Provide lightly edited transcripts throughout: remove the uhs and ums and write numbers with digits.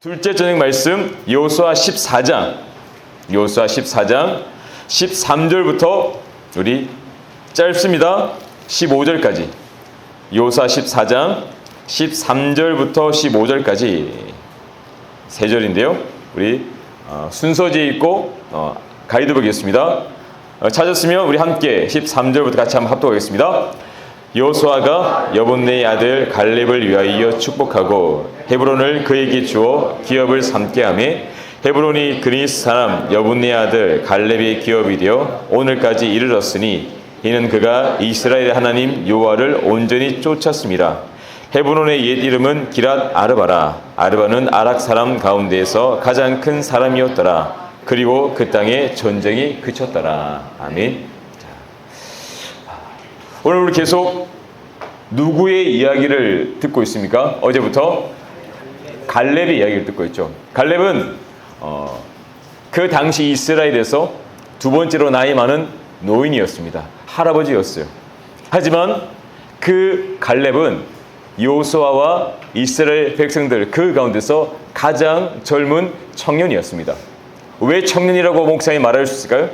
둘째 저녁 말씀 여호수아 14장 13절부터 우리 짧습니다. 15절까지 여호수아 14장 13절부터 15절까지 세 절인데요. 우리 순서지에 있고 가이드북이었습니다. 찾았으면 우리 함께 13절부터 같이 한번 합독하겠습니다. 여호수아가 여분네의 아들 갈렙을 위하여 축복하고 헤브론을 그에게 주어 기업을 삼게 하며 헤브론이 그리스 사람 여분네의 아들 갈렙의 기업이 되어 오늘까지 이르렀으니 이는 그가 이스라엘의 하나님 여호와를 온전히 쫓았습니다. 헤브론의 옛 이름은 기랏 아르바라. 아르바는 아락 사람 가운데에서 가장 큰 사람이었더라. 그리고 그 땅에 전쟁이 그쳤더라. 아멘. 오늘 우리 계속 누구의 이야기를 듣고 있습니까? 어제부터 갈렙의 이야기를 듣고 있죠. 갈렙은 그 당시 이스라엘에서 두 번째로 나이 많은 노인이었습니다. 할아버지였어요. 하지만 그 갈렙은 여호수아와 이스라엘 백성들 그 가운데서 가장 젊은 청년이었습니다. 왜 청년이라고 목사님이 말할 수 있을까요?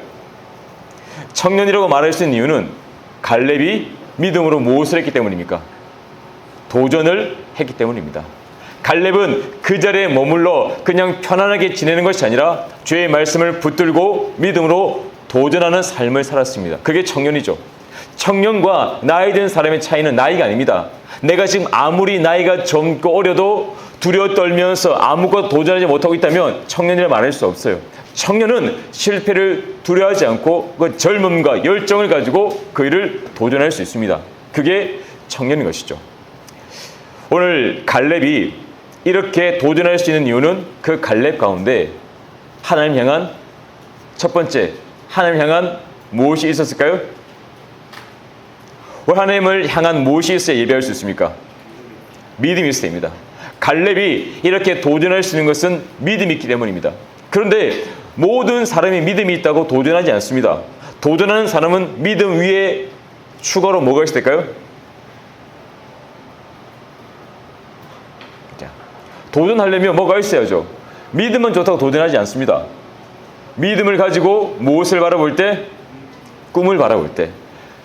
청년이라고 말할 수 있는 이유는 갈렙이 믿음으로 무엇을 했기 때문입니까? 도전을 했기 때문입니다. 갈렙은 그 자리에 머물러 그냥 편안하게 지내는 것이 아니라 주의 말씀을 붙들고 믿음으로 도전하는 삶을 살았습니다. 그게 청년이죠. 청년과 나이 든 사람의 차이는 나이가 아닙니다. 내가 지금 아무리 나이가 젊고 어려도 두려워 떨면서 아무것도 도전하지 못하고 있다면 청년이라 말할 수 없어요. 청년은 실패를 두려워하지 않고 그 젊음과 열정을 가지고 그 일을 도전할 수 있습니다. 그게 청년인 것이죠. 오늘 갈렙이 이렇게 도전할 수 있는 이유는 그 갈렙 가운데 하나님 향한 첫 번째, 하나님 향한 무엇이 있었을까요? 하나님을 향한 무엇이 있어야 예배할 수 있습니까? 믿음이 있어야 됩니다. 갈렙이 이렇게 도전할 수 있는 것은 믿음이 있기 때문입니다. 그런데 모든 사람이 믿음이 있다고 도전하지 않습니다. 도전하는 사람은 믿음 위에 추가로 뭐가 있어야 될까요? 도전하려면 뭐가 있어야죠. 믿음은 좋다고 도전하지 않습니다. 믿음을 가지고 무엇을 바라볼 때? 꿈을 바라볼 때.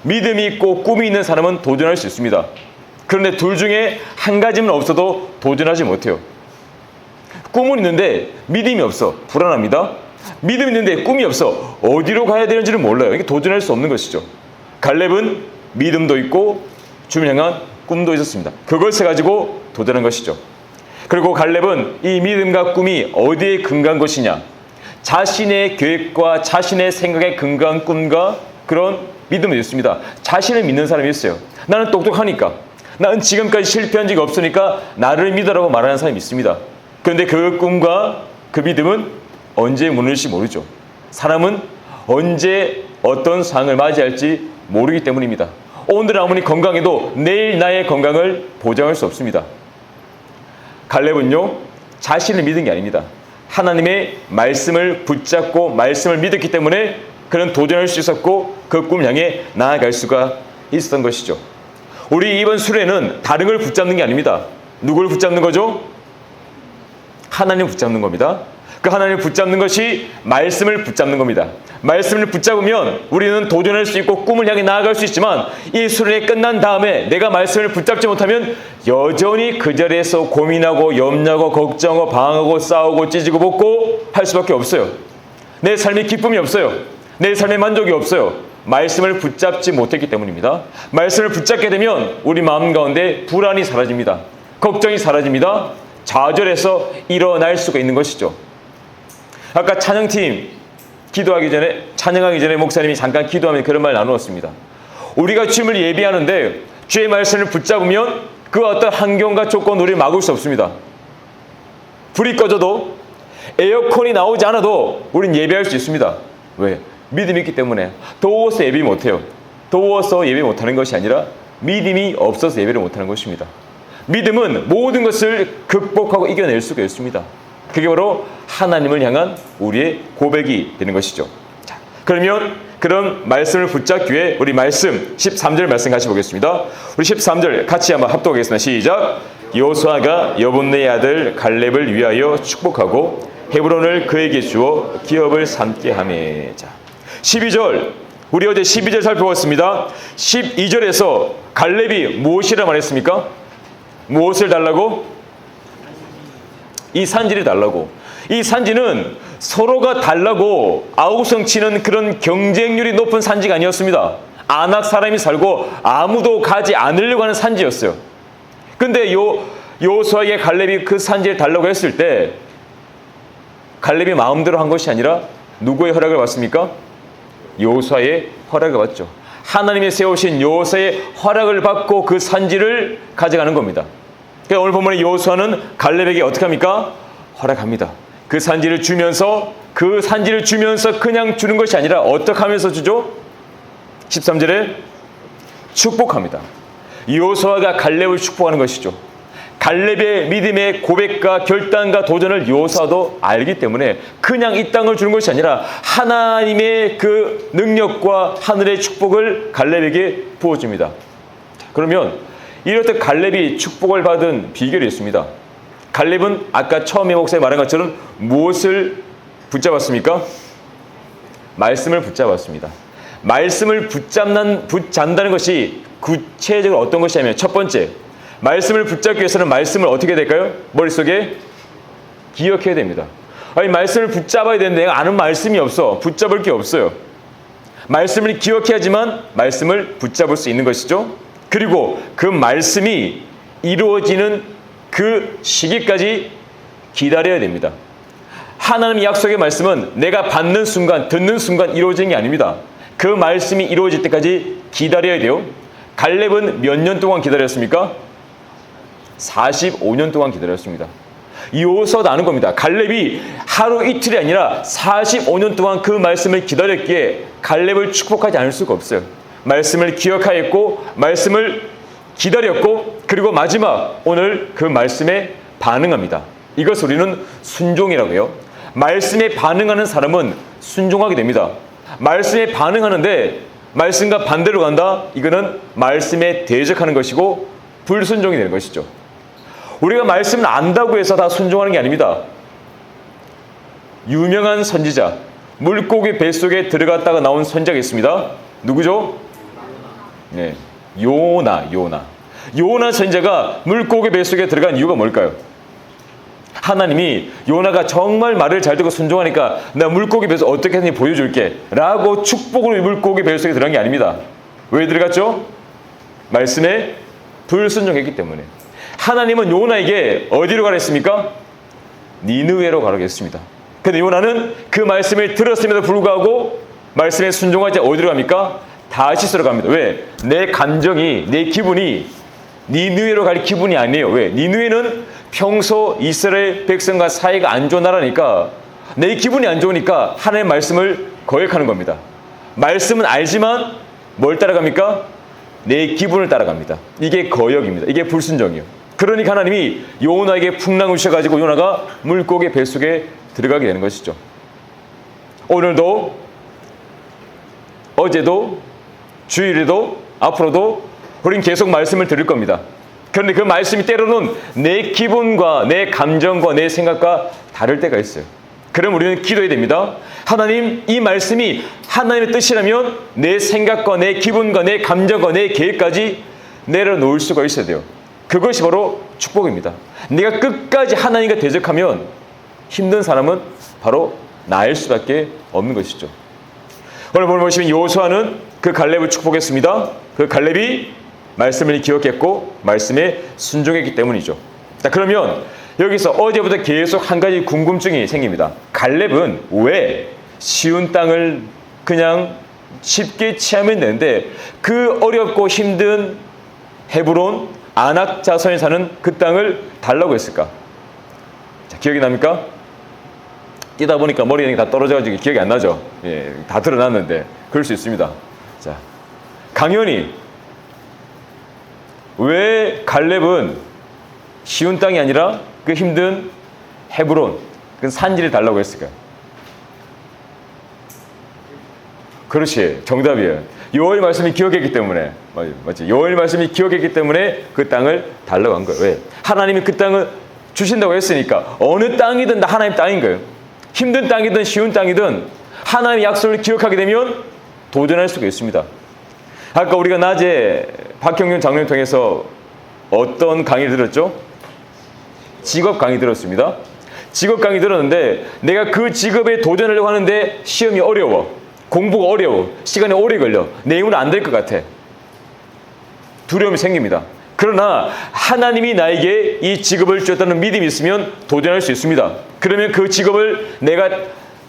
믿음이 있고 꿈이 있는 사람은 도전할 수 있습니다. 그런데 둘 중에 한 가지만 없어도 도전하지 못해요. 꿈은 있는데 믿음이 없어. 불안합니다. 믿음이 있는데 꿈이 없어. 어디로 가야 되는지를 몰라요. 이게 도전할 수 없는 것이죠. 갈렙은 믿음도 있고 주를 향한 꿈도 있었습니다. 그것을 가지고 도전한 것이죠. 그리고 갈렙은 이 믿음과 꿈이 어디에 근거한 것이냐? 자신의 계획과 자신의 생각에 근거한 꿈과 그런 믿음이 있습니다. 자신을 믿는 사람이 있어요. 나는 똑똑하니까. 나는 지금까지 실패한 적이 없으니까 나를 믿어라고 말하는 사람이 있습니다. 그런데 그 꿈과 그 믿음은 언제 무너질지 모르죠. 사람은 언제 어떤 상황을 맞이할지 모르기 때문입니다. 오늘 아무리 건강해도 내일 나의 건강을 보장할 수 없습니다. 갈렙은요, 자신을 믿은 게 아닙니다. 하나님의 말씀을 붙잡고 말씀을 믿었기 때문에 그는 도전할 수 있었고 그 꿈을 향해 나아갈 수가 있었던 것이죠. 우리 이번 수련은 다른 걸 붙잡는 게 아닙니다. 누구를 붙잡는 거죠? 하나님을 붙잡는 겁니다. 그 하나님을 붙잡는 것이 말씀을 붙잡는 겁니다. 말씀을 붙잡으면 우리는 도전할 수 있고 꿈을 향해 나아갈 수 있지만 이 수련이 끝난 다음에 내가 말씀을 붙잡지 못하면 여전히 그 자리에서 고민하고 염려하고 걱정하고 방황하고 싸우고 찢고 볶고 할 수밖에 없어요. 내 삶에 기쁨이 없어요. 내 삶에 만족이 없어요. 말씀을 붙잡지 못했기 때문입니다. 말씀을 붙잡게 되면 우리 마음 가운데 불안이 사라집니다. 걱정이 사라집니다. 좌절해서 일어날 수가 있는 것이죠. 아까 찬양팀 찬양하기 전에 목사님이 잠깐 기도하면 그런 말 나누었습니다. 우리가 주님을 예배하는데 주의 말씀을 붙잡으면 그 어떤 환경과 조건 우리를 막을 수 없습니다. 불이 꺼져도 에어컨이 나오지 않아도 우리는 예배할 수 있습니다. 왜? 믿음이 있기 때문에. 더워서 예배 못해요. 더워서 예배 못하는 것이 아니라 믿음이 없어서 예배를 못하는 것입니다. 믿음은 모든 것을 극복하고 이겨낼 수가 있습니다. 그게 바로 하나님을 향한 우리의 고백이 되는 것이죠. 자, 그러면 그런 말씀을 붙잡기 위해 우리 말씀 13절 말씀 같이 보겠습니다. 우리 13절 같이 한번 합독하겠습니다. 시작. 여호수아가 여분네의 아들 갈렙을 위하여 축복하고 헤브론을 그에게 주어 기업을 삼게 하매. 자, 12절, 우리 어제 12절 살펴봤습니다. 12절에서 갈렙이 무엇이라 말했습니까? 무엇을 달라고? 이 산지를 달라고. 이 산지는 서로가 달라고 아우성치는 그런 경쟁률이 높은 산지가 아니었습니다. 안악 사람이 살고 아무도 가지 않으려고 하는 산지였어요. 근데 여호수아에게 갈렙이 그 산지를 달라고 했을 때 갈렙이 마음대로 한 것이 아니라 누구의 허락을 받습니까? 여호수아의 허락을 받죠. 하나님이 세우신 여호수아의 허락을 받고 그 산지를 가져가는 겁니다. 그러니까 오늘 본문의 여호수아는 갈렙에게 어떻게 합니까? 허락합니다. 그 산지를 주면서 그냥 주는 것이 아니라 어떻게 하면서 주죠? 13절에 축복합니다. 여호수아가 갈렙을 축복하는 것이죠. 갈렙의 믿음의 고백과 결단과 도전을 여호수아도 알기 때문에 그냥 이 땅을 주는 것이 아니라 하나님의 그 능력과 하늘의 축복을 갈렙에게 부어줍니다. 그러면 이럴 때 갈렙이 축복을 받은 비결이 있습니다. 갈렙은 아까 처음에 목사님 말한 것처럼 무엇을 붙잡았습니까? 말씀을 붙잡았습니다. 말씀을 붙잡는다는 것이 구체적으로 어떤 것이냐면 첫 번째, 말씀을 붙잡기 위해서는 말씀을 어떻게 해야 될까요? 머릿속에 기억해야 됩니다. 아니, 말씀을 붙잡아야 되는데 내가 아는 말씀이 없어. 붙잡을 게 없어요. 말씀을 기억해야지만 말씀을 붙잡을 수 있는 것이죠. 그리고 그 말씀이 이루어지는 그 시기까지 기다려야 됩니다. 하나님의 약속의 말씀은 내가 받는 순간, 듣는 순간 이루어지는 게 아닙니다. 그 말씀이 이루어질 때까지 기다려야 돼요. 갈렙은 몇 년 동안 기다렸습니까? 45년 동안 기다렸습니다. 여호수아도 아는 겁니다. 갈렙이 하루 이틀이 아니라 45년 동안 그 말씀을 기다렸기에 갈렙을 축복하지 않을 수가 없어요. 말씀을 기억하였고 말씀을 기다렸고 그리고 마지막 오늘 그 말씀에 반응합니다. 이것을 우리는 순종이라고 해요. 말씀에 반응하는 사람은 순종하게 됩니다. 말씀에 반응하는데 말씀과 반대로 간다? 이거는 말씀에 대적하는 것이고 불순종이 되는 것이죠. 우리가 말씀을 안다고 해서 다 순종하는 게 아닙니다. 유명한 선지자, 물고기 뱃속에 들어갔다가 나온 선지자가 있습니다. 누구죠? 네, 요나 선지자가 물고기 뱃속에 들어간 이유가 뭘까요? 하나님이 요나가 정말 말을 잘 듣고 순종하니까 내가 물고기 뱃속 어떻게 하는지 보여줄게 라고 축복으로 물고기 뱃속에 들어간 게 아닙니다. 왜 들어갔죠? 말씀에 불순종했기 때문에. 하나님은 요나에게 어디로 가라 했습니까? 니느웨로 가라고 했습니다. 근데 요나는 그 말씀을 들었음에도 불구하고 말씀에 순종하지 어디로 갑니까? 다시스로 갑니다. 왜? 내 감정이, 내 기분이 니느웨로 갈 기분이 아니에요. 왜? 니느웨는 평소 이스라엘 백성과 사이가 안 좋은 나라니까 내 기분이 안 좋으니까 하나님의 말씀을 거역하는 겁니다. 말씀은 알지만 뭘 따라갑니까? 내 기분을 따라갑니다. 이게 거역입니다. 이게 불순종이에요. 그러니까 하나님이 요나에게 풍랑을 주셔가지고 요나가 물고기 뱃속에 들어가게 되는 것이죠. 오늘도 어제도 주일에도 앞으로도 우린 계속 말씀을 들을 겁니다. 그런데 그 말씀이 때로는 내 기분과 내 감정과 내 생각과 다를 때가 있어요. 그럼 우리는 기도해야 됩니다. 하나님, 이 말씀이 하나님의 뜻이라면 내 생각과 내 기분과 내 감정과 내 계획까지 내려놓을 수가 있어야 돼요. 그것이 바로 축복입니다. 내가 끝까지 하나님과 대적하면 힘든 사람은 바로 나일 수밖에 없는 것이죠. 오늘 보시면 여호수아는 그 갈렙을 축복했습니다. 그 갈렙이 말씀을 기억했고 말씀에 순종했기 때문이죠. 자, 그러면 여기서 어제부터 계속 한 가지 궁금증이 생깁니다. 갈렙은 왜 쉬운 땅을 그냥 쉽게 취하면 되는데 그 어렵고 힘든 헤브론 아낙 자손이 사는 그 땅을 달라고 했을까? 자, 기억이 납니까? 뛰다 보니까 머리에 다 떨어져가지고 기억이 안 나죠. 예, 다 드러났는데 그럴 수 있습니다. 자, 강연이 왜 갈렙은 쉬운 땅이 아니라 그 힘든 헤브론, 그 산지를 달라고 했을까요? 그렇지, 정답이에요. 여호와의 말씀이 기억했기 때문에, 맞지? 여호와의 말씀이 기억했기 때문에 그 땅을 달라고 한 거예요. 왜? 하나님이 그 땅을 주신다고 했으니까. 어느 땅이든 다 하나님 땅인 거예요. 힘든 땅이든 쉬운 땅이든 하나님의 약속을 기억하게 되면 도전할 수가 있습니다. 아까 우리가 낮에 박형균 장로님 통해서 어떤 강의를 들었죠? 직업 강의 들었습니다. 직업 강의 들었는데 내가 그 직업에 도전하려고 하는데 시험이 어려워. 공부가 어려워. 시간이 오래 걸려. 내 힘으로 안 될 것 같아. 두려움이 생깁니다. 그러나 하나님이 나에게 이 직업을 주었다는 믿음이 있으면 도전할 수 있습니다. 그러면 그 직업을 내가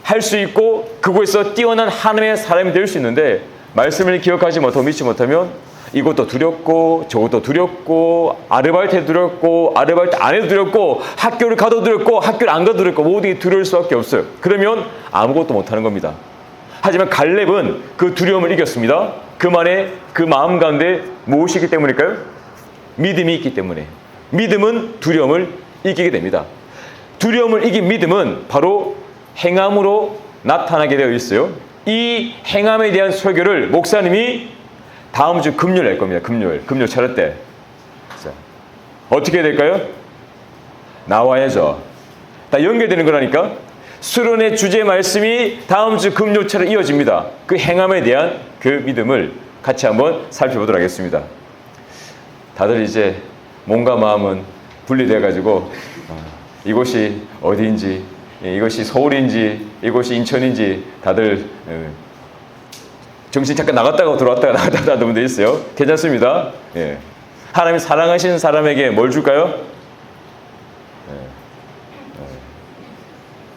할 수 있고 그곳에서 뛰어난 하나님의 사람이 될 수 있는데 말씀을 기억하지 못하고 믿지 못하면 이것도 두렵고 저것도 두렵고 아르바이트도 두렵고 아르바이트 안 해도 두렵고 학교를 가도 두렵고 학교를 안 가도 두렵고 모든 게 두려울 수밖에 없어요. 그러면 아무것도 못하는 겁니다. 하지만 갈렙은 그 두려움을 이겼습니다. 그만의 그 마음 가운데 무엇이 있기 때문일까요? 믿음이 있기 때문에. 믿음은 두려움을 이기게 됩니다. 두려움을 이긴 믿음은 바로 행함으로 나타나게 되어 있어요. 이 행함에 대한 설교를 목사님이 다음 주 금요일 할 겁니다. 금요일 차례 때. 자, 어떻게 해야 될까요? 나와야죠. 다 연결되는 거라니까. 수련의 주제 말씀이 다음 주 금요일 차례 이어집니다. 그 행함에 대한 그 믿음을 같이 한번 살펴보도록 하겠습니다. 다들 이제 몸과 마음은 분리돼가지고 이곳이 어디인지, 이것이 서울인지, 이곳이 인천인지 다들 정신 잠깐 나갔다가 들어왔다가 나갔다가 하는 분들 있어요. 괜찮습니다. 예. 하나님이 사랑하시는 사람에게 뭘 줄까요?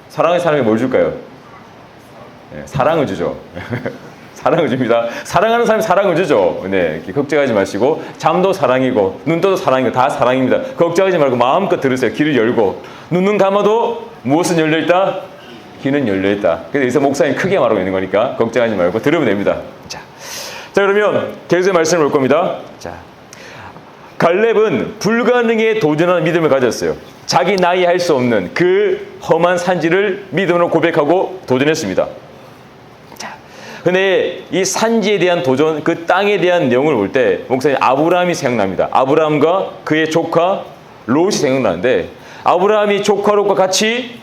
사랑하는 사람에게 뭘 줄까요? 사랑을 주죠. 사랑을 줍니다. 사랑하는 사람이 사랑을 주죠. 네, 걱정하지 마시고 잠도 사랑이고 눈 떠도 사랑이고 다 사랑입니다. 걱정하지 말고 마음껏 들으세요. 귀를 열고 눈은 감아도 무엇은 열려있다? 귀는 열려있다. 그래서 여기서 목사님 크게 말하고 있는 거니까 걱정하지 말고 들으면 됩니다. 자 그러면 계속의 말씀을 볼 겁니다. 자, 갈렙은 불가능에 도전하는 믿음을 가졌어요. 자기 나이 할 수 없는 그 험한 산지를 믿음으로 고백하고 도전했습니다. 근데 이 산지에 대한 도전, 그 땅에 대한 내용을 볼 때 목사님 아브라함이 생각납니다. 아브라함과 그의 조카 롯이 생각나는데 아브라함이 조카 롯과 같이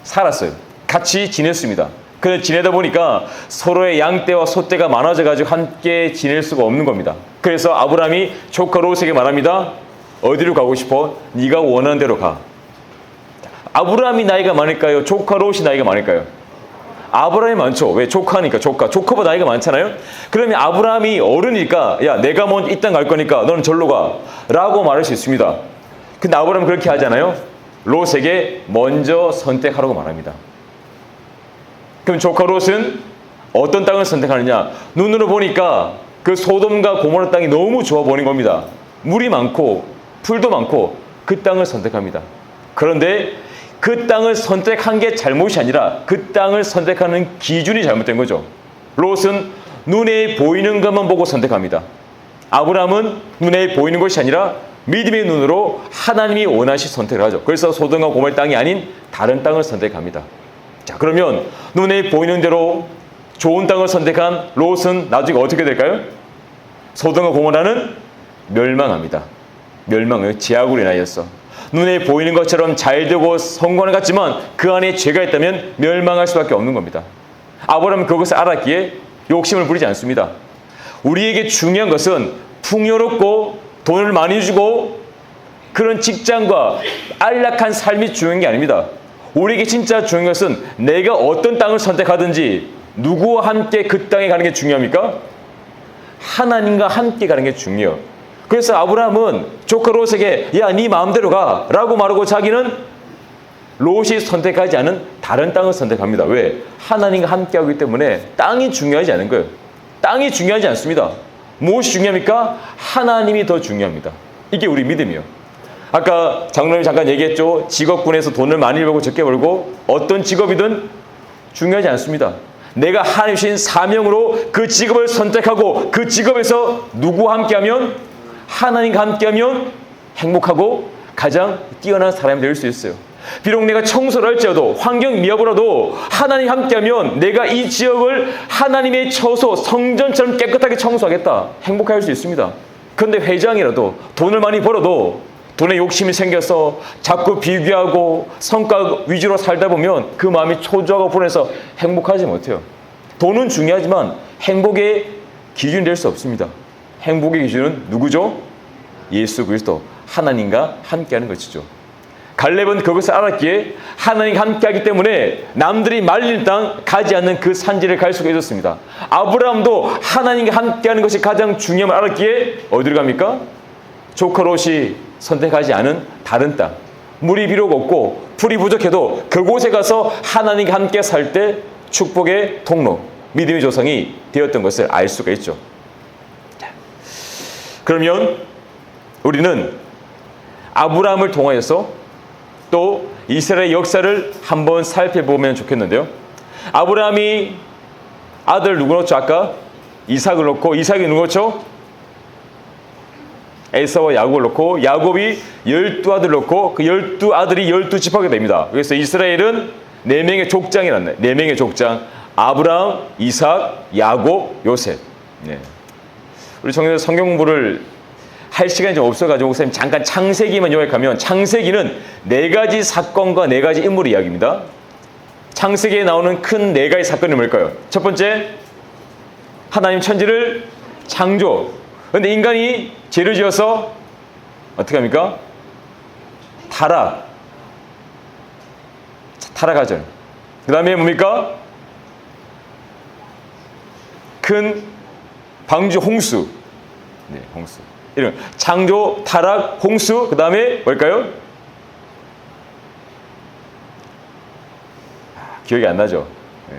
살았어요. 같이 지냈습니다. 그래서 지내다 보니까 서로의 양떼와 소떼가 많아져가지고 함께 지낼 수가 없는 겁니다. 그래서 아브라함이 조카 롯에게 말합니다. 어디로 가고 싶어? 네가 원하는 대로 가. 아브라함이 나이가 많을까요? 조카 롯이 나이가 많을까요? 아브라함이 많죠. 왜? 조카니까. 조카보다 나이가 많잖아요. 그러면 아브라함이 어른이니까 야 내가 먼저 이 땅 갈 거니까 너는 절로 가 라고 말할 수 있습니다. 근데 아브라함은 그렇게 하잖아요. 롯에게 먼저 선택하라고 말합니다. 그럼 조카 롯은 어떤 땅을 선택하느냐? 눈으로 보니까 그 소돔과 고모라 땅이 너무 좋아 보이는 겁니다. 물이 많고 풀도 많고 그 땅을 선택합니다. 그런데 그 땅을 선택한 게 잘못이 아니라 그 땅을 선택하는 기준이 잘못된 거죠. 롯은 눈에 보이는 것만 보고 선택합니다. 아브라함은 눈에 보이는 것이 아니라 믿음의 눈으로 하나님이 원하시 선택을 하죠. 그래서 소돔과 고모라 땅이 아닌 다른 땅을 선택합니다. 자, 그러면 눈에 보이는 대로 좋은 땅을 선택한 롯은 나중에 어떻게 될까요? 소돔과 고모라는 멸망합니다. 멸망을 제약으로 인하여서 눈에 보이는 것처럼 잘되고 성공을 갖지만 그 안에 죄가 있다면 멸망할 수밖에 없는 겁니다. 아브라함은 그것을 알았기에 욕심을 부리지 않습니다. 우리에게 중요한 것은 풍요롭고 돈을 많이 주고 그런 직장과 안락한 삶이 중요한 게 아닙니다. 우리에게 진짜 중요한 것은 내가 어떤 땅을 선택하든지 누구와 함께 그 땅에 가는 게 중요합니까? 하나님과 함께 가는 게 중요해요. 그래서 아브라함은 조카 롯에게 야, 네 마음대로 가 라고 말하고 자기는 롯이 선택하지 않은 다른 땅을 선택합니다. 왜? 하나님과 함께하기 때문에 땅이 중요하지 않은 거예요. 땅이 중요하지 않습니다. 무엇이 중요합니까? 하나님이 더 중요합니다. 이게 우리 믿음이에요. 아까 장로님이 잠깐 얘기했죠. 직업군에서 돈을 많이 벌고 적게 벌고 어떤 직업이든 중요하지 않습니다. 내가 하나님 주신 사명으로 그 직업을 선택하고 그 직업에서 누구와 함께하면 하나님과 함께하면 행복하고 가장 뛰어난 사람이 될 수 있어요. 비록 내가 청소를 할지라도 환경 미화보라도 하나님 함께하면 내가 이 지역을 하나님의 처소 성전처럼 깨끗하게 청소하겠다. 행복할 수 있습니다. 그런데 회장이라도 돈을 많이 벌어도 돈에 욕심이 생겨서 자꾸 비교하고 성과 위주로 살다 보면 그 마음이 초조하고 불안해서 행복하지 못해요. 돈은 중요하지만 행복의 기준이 될 수 없습니다. 행복의 기준은 누구죠? 예수 그리스도 하나님과 함께하는 것이죠. 갈렙은 그것을 알았기에 하나님과 함께하기 때문에 남들이 말릴 땅 가지 않는 그 산지를 갈 수가 있었습니다. 아브라함도 하나님과 함께하는 것이 가장 중요함을 알았기에 어디로 갑니까? 조카 롯이 선택하지 않은 다른 땅. 물이 비록 없고 풀이 부족해도 그곳에 가서 하나님과 함께 살 때 축복의 통로, 믿음의 조상이 되었던 것을 알 수가 있죠. 그러면 우리는 아브라함을 통하여서 또 이스라엘의 역사를 한번 살펴보면 좋겠는데요. 아브라함이 아들 누구 넣었죠? 아까 이삭을 넣고 이삭이 누구 넣었죠? 에사와 야곱을 넣고 야곱이 12아들 넣고 그 12아들이 12지파가 됩니다. 그래서 이스라엘은 4명의 족장이 났네. 4명의 족장. 아브라함, 이삭, 야곱, 요셉. 네. 우리 청년들 성경 공부를 할 시간이 좀 없어가지고 목사님 잠깐 창세기만 요약하면 창세기는 4가지 사건과 4가지 인물의 이야기입니다. 창세기에 나오는 큰 4가지 사건이 뭘까요? 첫 번째, 하나님 천지를 창조. 그런데 인간이 죄를 지어서 어떻게 합니까? 타락하죠. 그 다음에 뭡니까? 큰 방주 홍수. 네, 홍수. 이런 창조, 타락, 홍수. 그 다음에 뭘까요? 기억이 안 나죠. 네.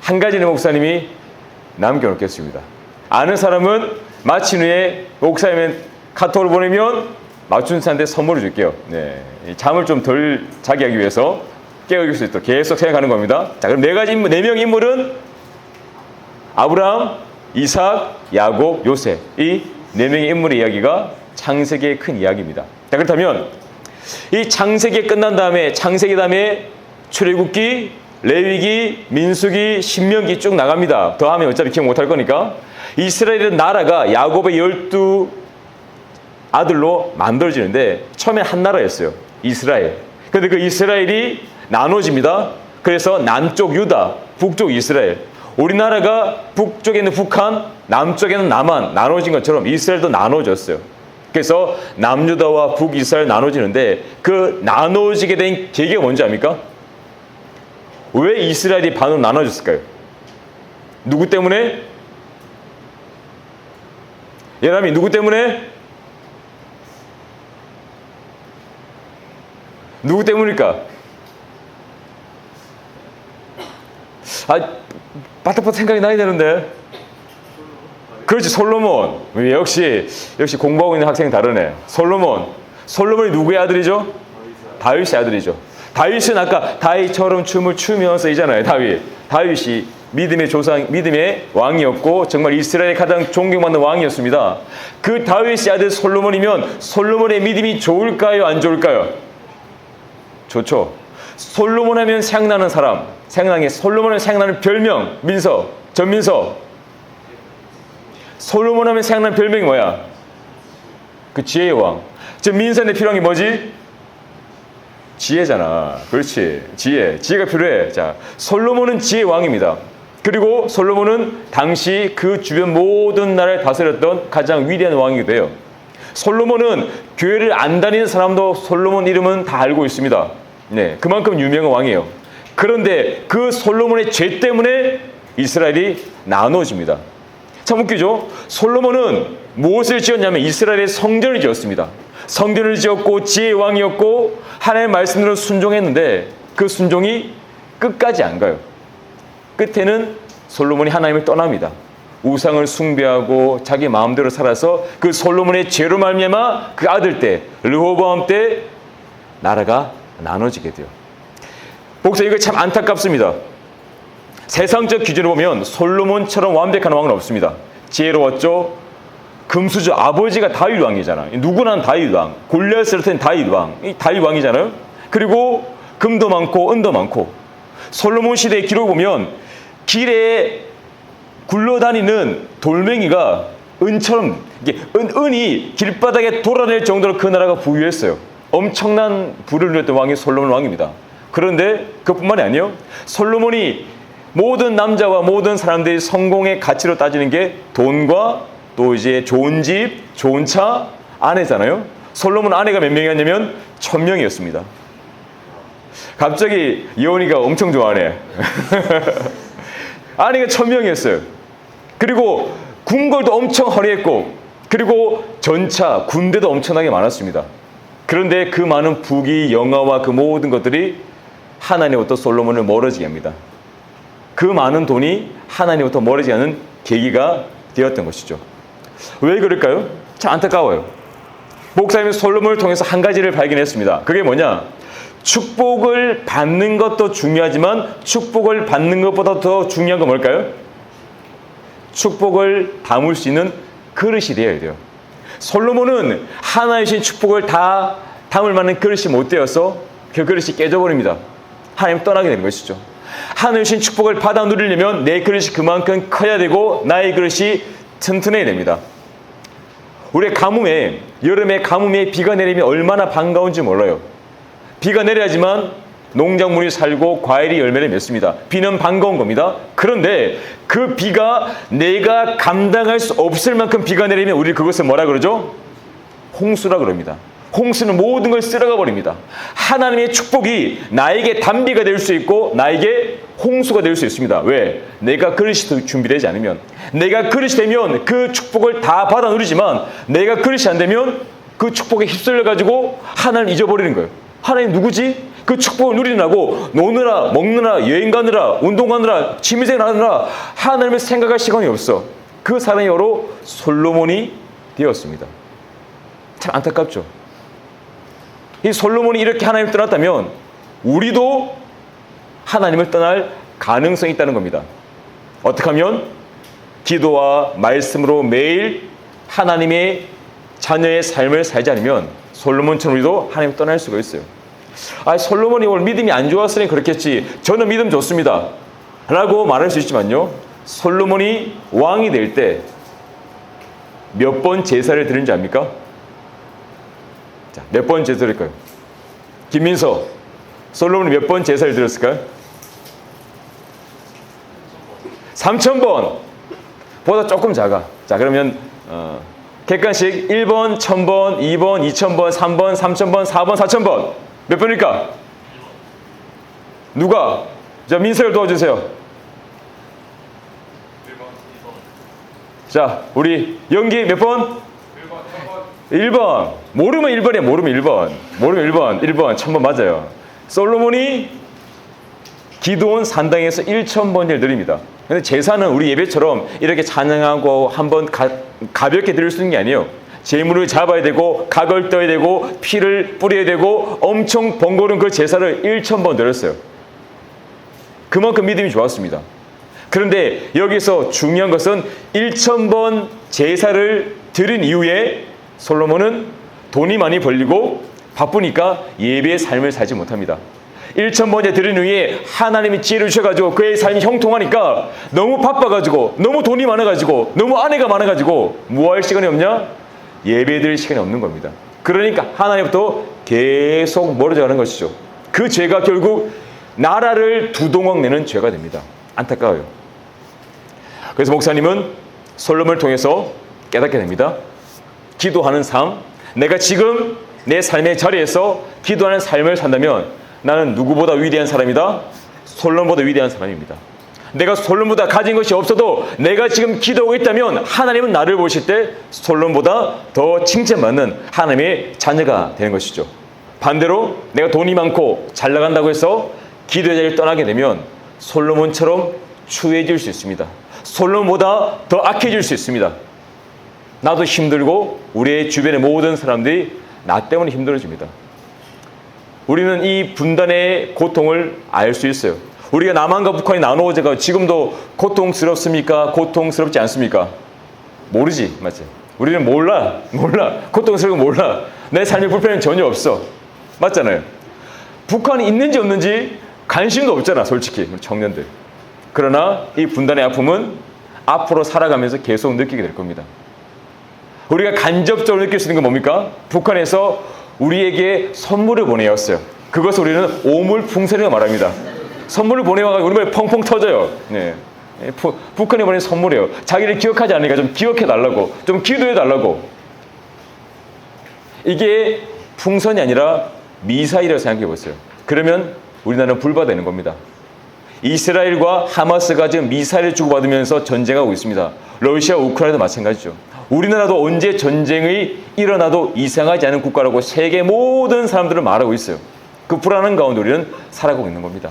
한 가지는 목사님이 남겨놓겠습니다. 아는 사람은 마친 후에 목사님의 카톡을 보내면 맞춘사한테 선물을 줄게요. 네. 잠을 좀 덜 자게 하기 위해서 깨워줄 수 있도록 계속 생각하는 겁니다. 자, 그럼 4명 인물은 아브라함, 이삭, 야곱, 요셉. 이 4명의 인물의 이야기가 창세기의 큰 이야기입니다. 자, 그렇다면 이 창세기 끝난 다음에 창세기 다음에 출애굽기, 레위기, 민수기, 신명기 쭉 나갑니다. 더하면 어차피 기억 못할 거니까. 이스라엘은 나라가 야곱의 12아들로 만들어지는데 처음에 한 나라였어요. 이스라엘. 그런데 그 이스라엘이 나눠집니다. 그래서 남쪽 유다, 북쪽 이스라엘. 우리나라가 북쪽에는 북한, 남쪽에는 남한 나눠진 것처럼 이스라엘도 나눠졌어요. 그래서 남유다와 북이스라엘 나눠지는데 그 나눠지게 된 계기가 뭔지 압니까? 왜 이스라엘이 반으로 나눠졌을까요? 누구 때문에? 예람이 누구 때문에? 누구 때문일까? 바닥바닥 생각이 나야 되는데. 그렇지, 솔로몬. 역시 공부하고 있는 학생이 다르네. 솔로몬이 누구의 아들이죠? 다윗의 아들이죠. 다윗은 아까 다윗처럼 춤을 추면서 이잖아요. 다윗이 믿음의 조상, 믿음의 왕이었고 정말 이스라엘의 가장 존경받는 왕이었습니다. 그 다윗의 아들 솔로몬이면 솔로몬의 믿음이 좋을까요? 안 좋을까요? 좋죠. 솔로몬 하면 생각나는 사람, 솔로몬을 생각나는 별명, 전민서. 솔로몬 하면 생각나는 별명이 뭐야? 그 지혜의 왕. 지금 민선에 필요한 게 뭐지? 지혜잖아. 그렇지. 지혜가 필요해. 자, 솔로몬은 지혜의 왕입니다. 그리고 솔로몬은 당시 그 주변 모든 나라를 다스렸던 가장 위대한 왕이기도 해요. 솔로몬은 교회를 안 다니는 사람도 솔로몬 이름은 다 알고 있습니다. 네, 그만큼 유명한 왕이에요. 그런데 그 솔로몬의 죄 때문에 이스라엘이 나눠집니다. 참 웃기죠? 솔로몬은 무엇을 지었냐면 이스라엘의 성전을 지었습니다. 성전을 지었고 지혜의 왕이었고 하나님의 말씀대로 순종했는데 그 순종이 끝까지 안 가요. 끝에는 솔로몬이 하나님을 떠납니다. 우상을 숭배하고 자기 마음대로 살아서 그 솔로몬의 죄로 말미암아 그 아들 때 르호보암 때 나라가 나눠지게 돼요. 목사 이거 참 안타깝습니다. 세상적 기준으로 보면 솔로몬처럼 완벽한 왕은 없습니다. 지혜로웠죠. 금수저 아버지가 다윗 왕이잖아요. 누구나 다윗 왕. 골리앗을 땐 다윗 왕. 이 다윗 왕이잖아요. 그리고 금도 많고 은도 많고. 솔로몬 시대의 기록을 보면 길에 굴러다니는 돌멩이가 은처럼 은이 길바닥에 돌아낼 정도로 그 나라가 부유했어요. 엄청난 부를 누렸던 왕이 솔로몬 왕입니다. 그런데 그뿐만이 아니에요. 솔로몬이 모든 남자와 모든 사람들이 성공의 가치로 따지는 게 돈과 또 이제 좋은 집, 좋은 차, 아내잖아요. 솔로몬 아내가 몇 명이었냐면 1000명이었습니다. 갑자기 예원이가 엄청 좋아하네. 아내가 1000명이었어요. 그리고 궁궐도 엄청 화려했고, 그리고 전차, 군대도 엄청나게 많았습니다. 그런데 그 많은 부귀, 영화와 그 모든 것들이 하나님부터 솔로몬을 멀어지게 합니다. 그 많은 돈이 하나님부터 멀어지게 하는 계기가 되었던 것이죠. 왜 그럴까요? 참 안타까워요. 목사님은 솔로몬을 통해서 한 가지를 발견했습니다. 그게 뭐냐? 축복을 받는 것도 중요하지만 축복을 받는 것보다 더 중요한 건 뭘까요? 축복을 담을 수 있는 그릇이 되어야 돼요. 솔로몬은 하나의 신 축복을 다 담을 만한 그릇이 못 되어서 그 그릇이 깨져버립니다. 하나님 떠나게 되는 것이죠. 하나의 신 축복을 받아 누리려면 내 그릇이 그만큼 커야 되고 나의 그릇이 튼튼해야 됩니다. 우리 가뭄에, 여름에 가뭄에 비가 내리면 얼마나 반가운지 몰라요. 비가 내려야지만 농작물이 살고 과일이 열매를 맺습니다. 비는 반가운 겁니다. 그런데 그 비가 내가 감당할 수 없을 만큼 비가 내리면 우리 그것을 뭐라 그러죠? 홍수라 그럽니다. 홍수는 모든 걸 쓸어가 버립니다. 하나님의 축복이 나에게 단비가 될 수 있고 나에게 홍수가 될 수 있습니다. 왜? 내가 그릇이 준비되지 않으면. 내가 그릇이 되면 그 축복을 다 받아 누리지만 내가 그릇이 안 되면 그 축복에 휩쓸려 가지고 하나님을 잊어버리는 거예요. 하나님 누구지? 그 축복을 누리느라고 노느라 먹느라 여행 가느라 운동 가느라 취미생활 하느라 하나님을 생각할 시간이 없어. 그 사람이 바로 솔로몬이 되었습니다. 참 안타깝죠. 이 솔로몬이 이렇게 하나님을 떠났다면 우리도 하나님을 떠날 가능성이 있다는 겁니다. 어떻게 하면? 기도와 말씀으로 매일 하나님의 자녀의 삶을 살지 않으면 솔로몬처럼 우리도 하나님을 떠날 수가 있어요. 솔로몬이 오늘 믿음이 안 좋았으니 그렇겠지. 저는 믿음 좋습니다. 라고 말할 수 있지만요. 솔로몬이 왕이 될 때 몇 번 제사를 드린지 압니까? 자, 몇 번 제사를 드릴까요? 김민서, 솔로몬이 몇 번 제사를 드렸을까요? 3000번! 보다 조금 작아. 자, 그러면 객관식 1번, 1000번, 2번, 2000번, 3번, 3000번, 4번, 4000번. 몇 번일까? 누가? 자, 민서를 도와주세요. 1번, 2번. 자, 우리 연기 몇 번? 1번, 1번. 1번. 모르면 1번이야. 모르면 1번. 모르면 1번. 1번. 1000번 맞아요. 솔로몬이 기드온 산당에서 1000번을 드립니다. 근데 제사는 우리 예배처럼 이렇게 찬양하고 한번 가볍게 드릴 수 있는 게 아니에요. 제물을 잡아야 되고 각을 떠야 되고 피를 뿌려야 되고 엄청 번거로운 그 제사를 1000번 드렸어요. 그만큼 믿음이 좋았습니다. 그런데 여기서 중요한 것은 1000번 제사를 드린 이후에 솔로몬은 돈이 많이 벌리고 바쁘니까 예배의 삶을 살지 못합니다. 1000번째 드린 후에 하나님이 지혜를 주셔가지고 그의 삶이 형통하니까 너무 바빠가지고 너무 돈이 많아가지고 너무 아내가 많아가지고 뭐 할 시간이 없냐? 예배 드릴 시간이 없는 겁니다. 그러니까 하나님부터 계속 멀어져가는 것이죠. 그 죄가 결국 나라를 두동강 내는 죄가 됩니다. 안타까워요. 그래서 목사님은 솔로몬을 통해서 깨닫게 됩니다. 기도하는 삶, 내가 지금 내 삶의 자리에서 기도하는 삶을 산다면 나는 누구보다 위대한 사람이다? 솔로몬보다 위대한 사람입니다. 내가 솔로몬보다 가진 것이 없어도 내가 지금 기도하고 있다면 하나님은 나를 보실 때 솔로몬보다 더 칭찬받는 하나님의 자녀가 되는 것이죠. 반대로 내가 돈이 많고 잘 나간다고 해서 기도의 자리를 떠나게 되면 솔로몬처럼 추해질 수 있습니다. 솔로몬보다 더 악해질 수 있습니다. 나도 힘들고 우리의 주변의 모든 사람들이 나 때문에 힘들어집니다. 우리는 이 분단의 고통을 알 수 있어요. 우리가 남한과 북한이 나누어져가 지금도 고통스럽습니까? 고통스럽지 않습니까? 모르지, 맞지? 우리는 몰라. 고통스러운 거 몰라. 내 삶의 불편은 전혀 없어. 맞잖아요. 북한이 있는지 없는지 관심도 없잖아, 솔직히 우리 청년들. 그러나 이 분단의 아픔은 앞으로 살아가면서 계속 느끼게 될 겁니다. 우리가 간접적으로 느낄 수 있는 건 뭡니까? 북한에서 우리에게 선물을 보내왔어요. 그것을 우리는 오물풍선이라고 말합니다. 선물을 보내와가지고 우리 말이 펑펑 터져요. 네. 북한이 보낸 선물이에요. 자기를 기억하지 않으니까 좀 기억해달라고, 좀 기도해달라고. 이게 풍선이 아니라 미사일이라고 생각해보세요. 그러면 우리나라는 불바되는 겁니다. 이스라엘과 하마스가 지금 미사일을 주고받으면서 전쟁하고 있습니다. 러시아, 우크라이나도 마찬가지죠. 우리나라도 언제 전쟁이 일어나도 이상하지 않은 국가라고 세계 모든 사람들은 말하고 있어요. 그 불안한 가운데 우리는 살아가고 있는 겁니다.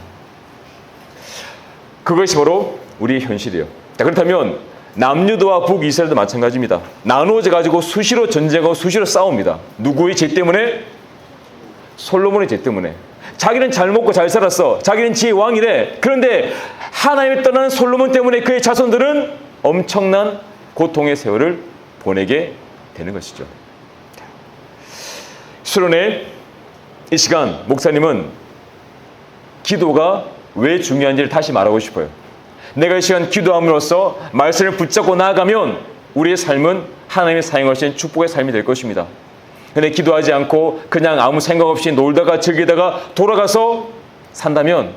그것이 바로 우리의 현실이에요. 자, 그렇다면 남유다와 북이스라엘도 마찬가지입니다. 나누어져 가지고 수시로 전쟁하고 수시로 싸웁니다. 누구의 죄 때문에? 솔로몬의 죄 때문에. 자기는 잘 먹고 잘 살았어. 자기는 지의 왕이래. 그런데 하나님을 떠나는 솔로몬 때문에 그의 자손들은 엄청난 고통의 세월을 보내게 되는 것이죠. 수련회 이 시간 목사님은 기도가 왜 중요한지를 다시 말하고 싶어요. 내가 이 시간 기도함으로써 말씀을 붙잡고 나아가면 우리의 삶은 하나님이 사용하신 축복의 삶이 될 것입니다. 근데 기도하지 않고 그냥 아무 생각 없이 놀다가 즐기다가 돌아가서 산다면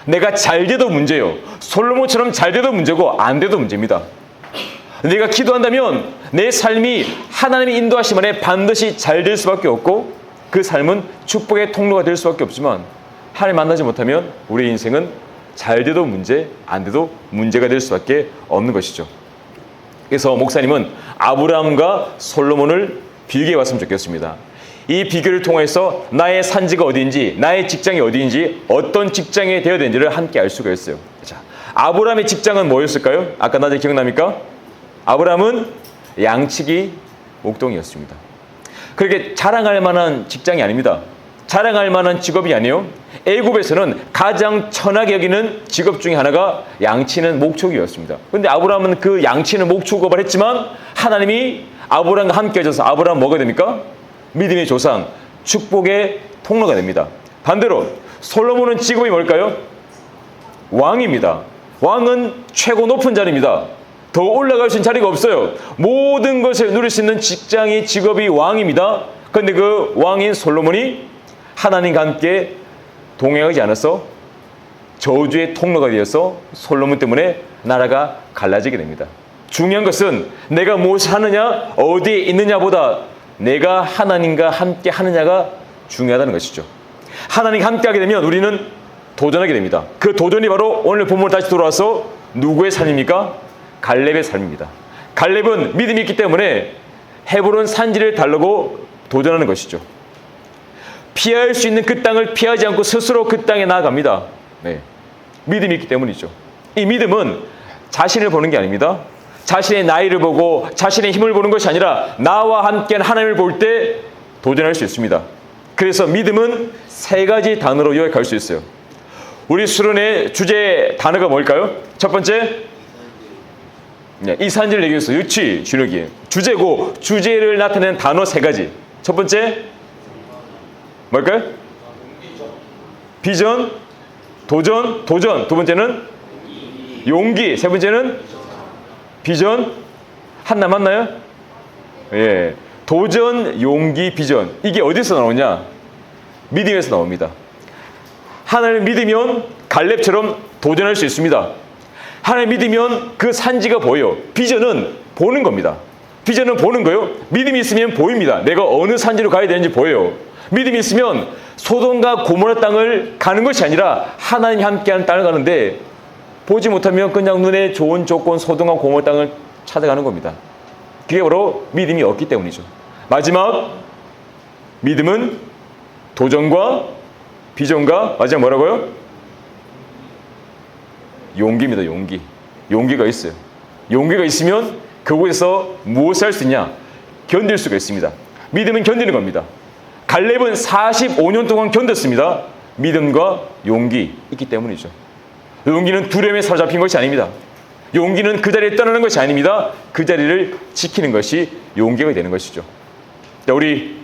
내가 잘 돼도 문제예요. 솔로몬처럼 잘 돼도 문제고 안 돼도 문제입니다. 내가 기도한다면 내 삶이 하나님의 인도하심 안에 반드시 잘 될 수밖에 없고 그 삶은 축복의 통로가 될 수밖에 없지만 하나님 만나지 못하면 우리의 인생은 잘 돼도 문제, 안 돼도 문제가 될 수밖에 없는 것이죠. 그래서 목사님은 아브라함과 솔로몬을 비교해 봤으면 좋겠습니다. 이 비교를 통해서 나의 산지가 어디인지, 나의 직장이 어디인지, 어떤 직장에 되어야 되는지를 함께 알 수가 있어요. 자, 아브라함의 직장은 뭐였을까요? 아까 나중에 기억납니까? 아브라함은 양치기 목동이었습니다. 그렇게 자랑할 만한 직장이 아닙니다. 자랑할 만한 직업이 아니에요. 애굽에서는 가장 천하게 여기는 직업 중에 하나가 양치는 목축이었습니다. 그런데 아브라함은 그 양치는 목축업을 했지만 하나님이 아브라함과 함께 하셔서 아브라함 뭐가 됩니까? 믿음의 조상, 축복의 통로가 됩니다. 반대로 솔로몬은 직업이 뭘까요? 왕입니다. 왕은 최고 높은 자리입니다. 더 올라갈 수 있는 자리가 없어요. 모든 것을 누릴 수 있는 직장이 직업이 왕입니다. 그런데 그 왕인 솔로몬이 하나님과 함께 동행하지 않아서 저주의 통로가 되어서 솔로몬 때문에 나라가 갈라지게 됩니다. 중요한 것은 내가 무엇을 하느냐, 어디에 있느냐보다 내가 하나님과 함께 하느냐가 중요하다는 것이죠. 하나님과 함께 하게 되면 우리는 도전하게 됩니다. 그 도전이 바로 오늘 본문으로 다시 돌아와서 누구의 삶입니까? 갈렙의 삶입니다. 갈렙은 믿음이 있기 때문에 헤브론 산지를 달라고 도전하는 것이죠. 피할 수 있는 그 땅을 피하지 않고 스스로 그 땅에 나아갑니다. 네. 믿음이 있기 때문이죠. 이 믿음은 자신을 보는 게 아닙니다. 자신의 나이를 보고 자신의 힘을 보는 것이 아니라 나와 함께한 하나님을 볼 때 도전할 수 있습니다. 그래서 믿음은 세 가지 단어로 요약할 수 있어요. 우리 수련의 주제 단어가 뭘까요? 첫 번째, 이산지를 내기 위해서 유치, 주력이 주제고 주제를 나타내는 단어 세 가지. 첫 번째 뭘까요? 비전, 도전. 두 번째는 용기. 세 번째는 비전. 하나 맞나요? 예. 도전, 용기, 비전. 이게 어디서 나오냐? 믿음에서 나옵니다. 하나님을 믿으면 갈렙처럼 도전할 수 있습니다. 하나님을 믿으면 그 산지가 보여요. 비전은 보는 겁니다. 비전은 보는 거요. 믿음이 있으면 보입니다. 내가 어느 산지로 가야 되는지 보여요. 믿음이 있으면 소돔과 고모라 땅을 가는 것이 아니라 하나님이 함께하는 땅을 가는데 보지 못하면 그냥 눈에 좋은 조건 소돔과 고모라 땅을 찾아가는 겁니다. 그게 바로 믿음이 없기 때문이죠. 마지막, 믿음은 도전과 비전과 마지막 뭐라고요? 용기입니다. 용기. 용기가 있어요. 용기가 있으면 그곳에서 무엇을 할 수 있냐? 견딜 수가 있습니다. 믿음은 견디는 겁니다. 갈렙은 45년 동안 견뎠습니다. 믿음과 용기 있기 때문이죠. 용기는 두려움에 사로잡힌 것이 아닙니다. 용기는 그 자리에 떠나는 것이 아닙니다. 그 자리를 지키는 것이 용기가 되는 것이죠. 우리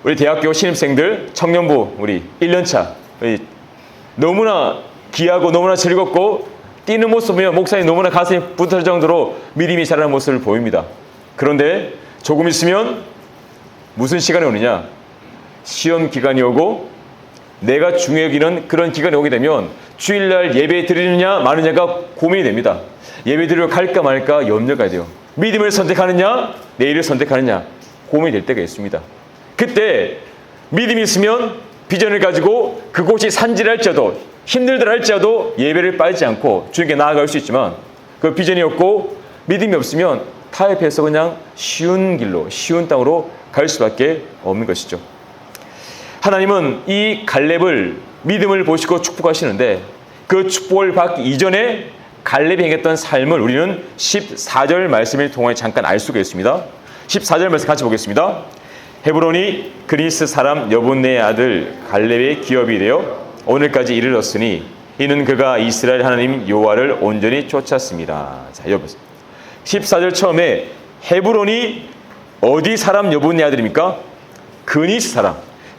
우리 대학교 신입생들, 청년부 우리 1년차 너무나 귀하고 너무나 즐겁고 뛰는 모습 보면 목사님 너무나 가슴이 부터 정도로 믿음이 자라는 모습을 보입니다. 그런데 조금 있으면 무슨 시간이 오느냐? 시험 기간이 오고 내가 중요해 여기는 그런 기간이 오게 되면 주일날 예배 드리느냐 마느냐가 고민이 됩니다. 예배 드리러 갈까 말까 염려가 돼요. 믿음을 선택하느냐 내일을 선택하느냐 고민이 될 때가 있습니다. 그때 믿음이 있으면 비전을 가지고 그곳이 산지랄지라도 힘들더라 할지라도 예배를 빠지지 않고 주님께 나아갈 수 있지만 그 비전이 없고 믿음이 없으면 타협해서 그냥 쉬운 길로 쉬운 땅으로 갈 수밖에 없는 것이죠. 하나님은 이 갈렙을 믿음을 보시고 축복하시는데 그 축복을 받기 이전에 갈렙이 행했던 삶을 우리는 14절 말씀을 통해 잠깐 알 수가 있습니다. 14절 말씀 같이 보겠습니다. 헤브론이 그리스 사람 여분네의 아들 갈렙의 기업이 되어 오늘까지 이르렀으니 이는 그가 이스라엘 하나님 여호와를 온전히 쫓았습니다. 자, 여보세요. 14절 처음에 헤브론이 어디 사람 여분네 아들입니까? 그니스 사람.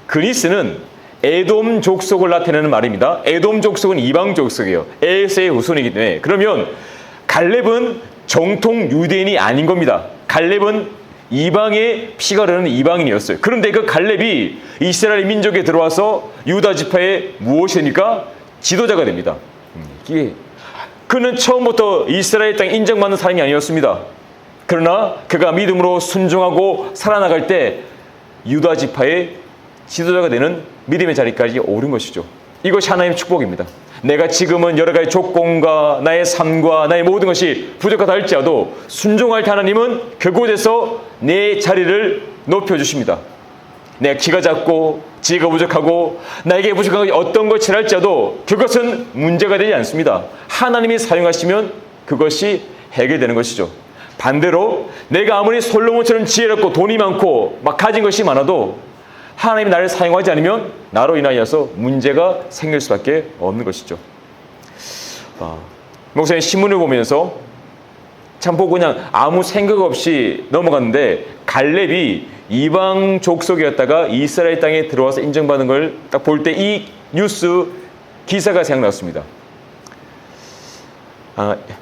그니스는 에돔 족속을 나타내는 말입니다. 에돔 족속은 이방 족속이에요. 에세의 후손이기 때문에. 그러면 갈렙은 정통 유대인이 아닌 겁니다. 갈렙은 이방의 피가 흐르는 이방인이었어요. 그런데 그 갈렙이 이스라엘 민족에 들어와서 유다 지파의 무엇이니까 지도자가 됩니다. 그는 처음부터 이스라엘 땅 인정받는 사람이 아니었습니다. 그러나 그가 믿음으로 순종하고 살아나갈 때 유다 지파의 지도자가 되는 믿음의 자리까지 오른 것이죠. 이것이 하나님의 축복입니다. 내가 지금은 여러 가지 조건과 나의 삶과 나의 모든 것이 부족하다 할지라도 순종할 때 하나님은 그곳에서 내 자리를 높여주십니다. 내가 키가 작고 지혜가 부족하고 나에게 부족한 것이 어떤 것이 할지라도 그것은 문제가 되지 않습니다. 하나님이 사용하시면 그것이 해결되는 것이죠. 반대로 내가 아무리 솔로몬처럼 지혜롭고 돈이 많고 막 가진 것이 많아도 하나님이 나를 사용하지 않으면 나로 인하여서 문제가 생길 수밖에 없는 것이죠. 목사님 신문을 보면서 참 보고 그냥 아무 생각 없이 넘어갔는데 갈렙이 이방 족속이었다가 이스라엘 땅에 들어와서 인정받은 걸 딱 볼 때 이 뉴스 기사가 생각났습니다.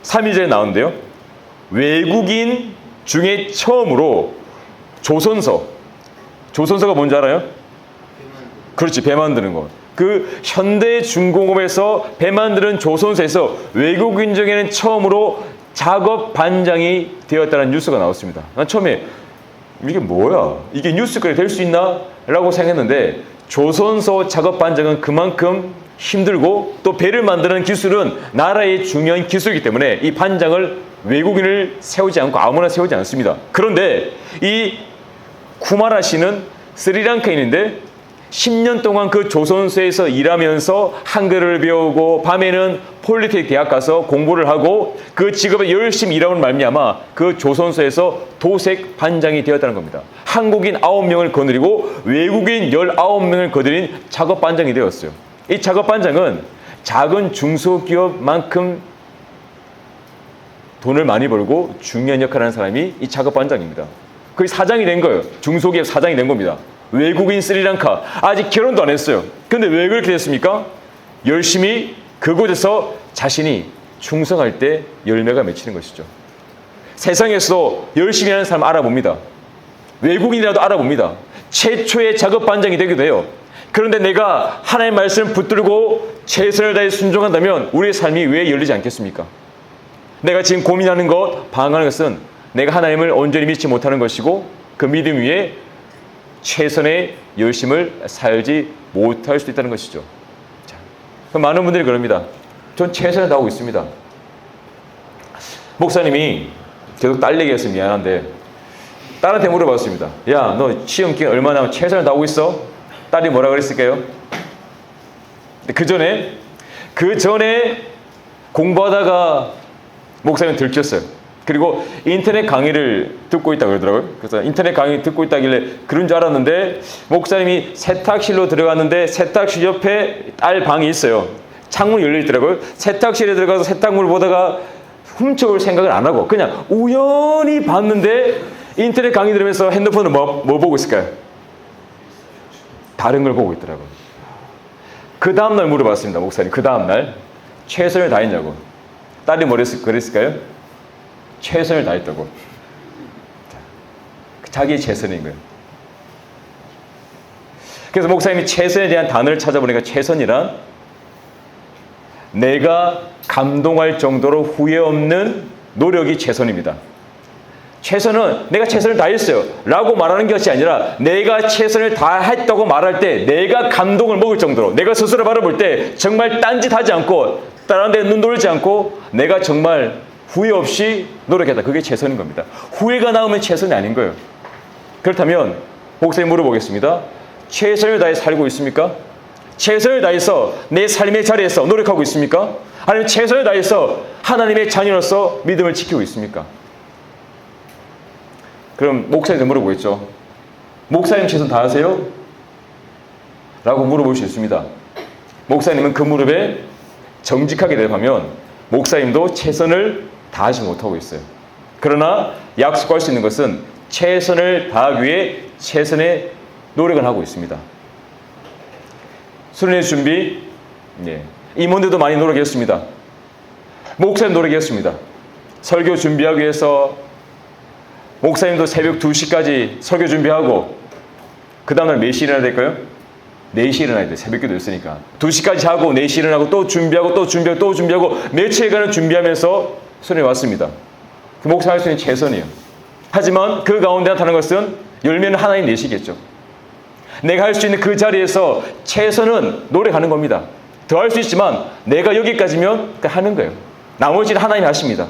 3일전에 나오는데요. 외국인 중에 처음으로 조선소가 뭔지 알아요? 그렇지, 배 만드는 거. 그 현대중공업에서 배 만드는 조선소에서 외국인 중에는 처음으로 작업 반장이 되었다는 뉴스가 나왔습니다. 난 처음에 이게 뭐야? 이게 뉴스거리 될 수 있나? 라고 생각했는데 조선소 작업 반장은 그만큼 힘들고 또 배를 만드는 기술은 나라의 중요한 기술이기 때문에 이 반장을 외국인을 세우지 않고 아무나 세우지 않습니다. 그런데 이 쿠마라 씨는 스리랑카인인데 10년 동안 그 조선소에서 일하면서 한글을 배우고 밤에는 폴리테크 대학 가서 공부를 하고 그 직업에 열심히 일하는 말미암아 그 조선소에서 도색 반장이 되었다는 겁니다. 한국인 9명을 거느리고 외국인 19명을 거느린 작업 반장이 되었어요. 이 작업 반장은 작은 중소기업만큼 돈을 많이 벌고 중요한 역할을 하는 사람이 이 작업 반장입니다. 거의 사장이 된 거예요. 중소기업 사장이 된 겁니다. 외국인 스리랑카 아직 결혼도 안 했어요. 근데 왜 그렇게 됐습니까? 열심히 그곳에서 자신이 충성할 때 열매가 맺히는 것이죠. 세상에서 열심히 하는 사람 알아봅니다. 외국인이라도 알아봅니다. 최초의 작업 반장이 되기도 해요. 그런데 내가 하나님의 말씀을 붙들고 최선을 다해 순종한다면 우리의 삶이 왜 열리지 않겠습니까? 내가 지금 고민하는 것, 방황하는 것은 내가 하나님을 온전히 믿지 못하는 것이고 그 믿음 위에 최선의 열심을 살지 못할 수도 있다는 것이죠. 자, 그럼 많은 분들이 그럽니다. 전 최선을 다하고 있습니다. 목사님이 계속 딸 얘기해서 미안한데 딸한테 물어봤습니다. 야, 너 시험 기간 얼마나 남았 최선을 다하고 있어? 딸이 뭐라 그랬을까요? 그 전에 공부하다가 목사님 들켰어요. 그리고 인터넷 강의를 듣고 있다고 그러더라고요. 그래서 인터넷 강의 듣고 있다길래 그런 줄 알았는데 목사님이 세탁실로 들어갔는데 세탁실 옆에 딸 방이 있어요. 창문이 열려 있더라고요. 세탁실에 들어가서 세탁물을 보다가 훔쳐올 생각을 안 하고 그냥 우연히 봤는데 인터넷 강의 들으면서 핸드폰을 뭐 보고 있을까요? 다른 걸 보고 있더라고요. 그 다음날 물어봤습니다. 목사님, 그 다음날 최선을 다했냐고. 딸이 그랬을까요? 최선을 다했다고. 자기의 최선인 거예요. 그래서 목사님이 최선에 대한 단어를 찾아보니까 최선이란 내가 감동할 정도로 후회 없는 노력이 최선입니다. 최선은 내가 최선을 다했어요 라고 말하는 것이 아니라 내가 최선을 다했다고 말할 때 내가 감동을 먹을 정도로 내가 스스로 바라볼 때 정말 딴짓하지 않고 다른 데 눈 돌리지 않고 내가 정말 후회 없이 노력했다. 그게 최선인 겁니다. 후회가 나오면 최선이 아닌 거예요. 그렇다면 목사님 물어보겠습니다. 최선을 다해 살고 있습니까? 최선을 다해서 내 삶의 자리에서 노력하고 있습니까? 아니면 최선을 다해서 하나님의 자녀로서 믿음을 지키고 있습니까? 그럼 목사님한테 물어보겠죠. 목사님 최선 다하세요? 라고 물어볼 수 있습니다. 목사님은 그 무릎에 정직하게 대답하면 목사님도 최선을 다하지 못하고 있어요. 그러나 약속할 수 있는 것은 최선을 다하기 위해 최선의 노력을 하고 있습니다. 수련회 준비, 임원들도 많이 노력했습니다. 목사님 노력했습니다. 설교 준비하기 위해서 목사님도 새벽 2시까지 설교 준비하고 그 다음날 몇 시에 일어나야 될까요? 4시에 일어나야 돼요. 새벽기도 있으니까 2시까지 자고 4시에 일어나고 또 준비하고 또 준비하고 또 준비하고 며칠간을 준비하면서 수련회 왔습니다. 그 목사 할 수 있는 최선이에요. 하지만 그 가운데 나타나는 것은 열매는 하나님 내시겠죠. 내가 할 수 있는 그 자리에서 최선은 노력하는 겁니다. 더 할 수 있지만 내가 여기까지면 하는 거예요. 나머지는 하나님이 하십니다.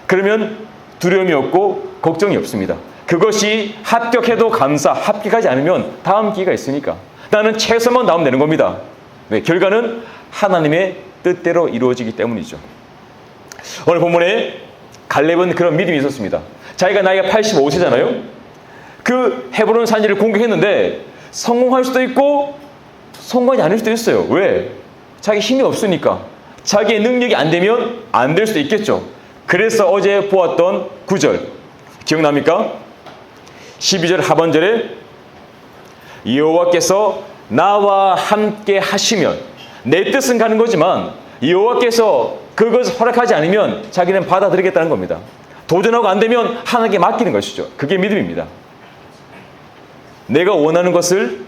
그러면 두려움이 없고 걱정이 없습니다. 그것이 합격해도 감사, 합격하지 않으면 다음 기회가 있으니까 나는 최선만 나오면 되는 겁니다. 네, 결과는 하나님의 뜻대로 이루어지기 때문이죠. 오늘 본문에 갈렙은 그런 믿음이 있었습니다. 자기가 나이가 85세잖아요. 그 헤브론 산지를 공격했는데 성공할 수도 있고 성공이 아닐 수도 있어요. 왜? 자기 힘이 없으니까. 자기의 능력이 안 되면 안 될 수도 있겠죠. 그래서 어제 보았던 9절 기억납니까? 12절 하반절에 여호와께서 나와 함께 하시면 내 뜻은 가는 거지만 여호와께서 그것을 허락하지 않으면 자기는 받아들이겠다는 겁니다. 도전하고 안 되면 하나님께 맡기는 것이죠. 그게 믿음입니다. 내가 원하는 것을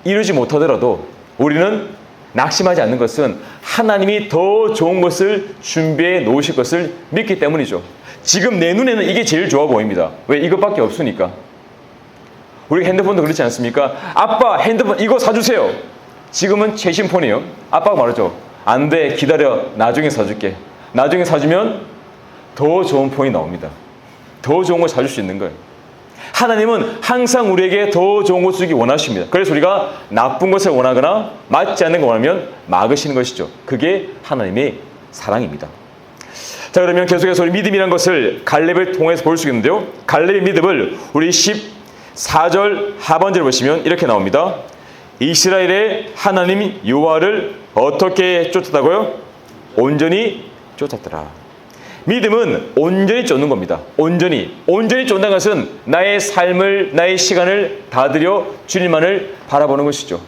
이루지 못하더라도 우리는 낙심하지 않는 것은 하나님이 더 좋은 것을 준비해 놓으실 것을 믿기 때문이죠. 지금 내 눈에는 이게 제일 좋아 보입니다. 왜? 이것밖에 없으니까. 우리 핸드폰도 그렇지 않습니까? 아빠 핸드폰 이거 사주세요. 지금은 최신 폰이에요. 아빠가 말하죠. 안 돼, 기다려, 나중에 사줄게. 나중에 사주면 더 좋은 폰이 나옵니다. 더 좋은 걸 사줄 수 있는 거예요. 하나님은 항상 우리에게 더 좋은 것을 주기 원하십니다. 그래서 우리가 나쁜 것을 원하거나 맞지 않는 걸 원하면 막으시는 것이죠. 그게 하나님의 사랑입니다. 자, 그러면 계속해서 우리 믿음이라는 것을 갈렙을 통해서 볼 수 있는데요. 갈렙의 믿음을 우리 14절 하반절을 보시면 이렇게 나옵니다. 이스라엘의 하나님 여호와를 어떻게 쫓았다고요? 온전히 쫓았더라. 믿음은 온전히 쫓는 겁니다. 온전히 쫓는다는 것은 나의 삶을, 나의 시간을 다 들여 주님만을 바라보는 것이죠.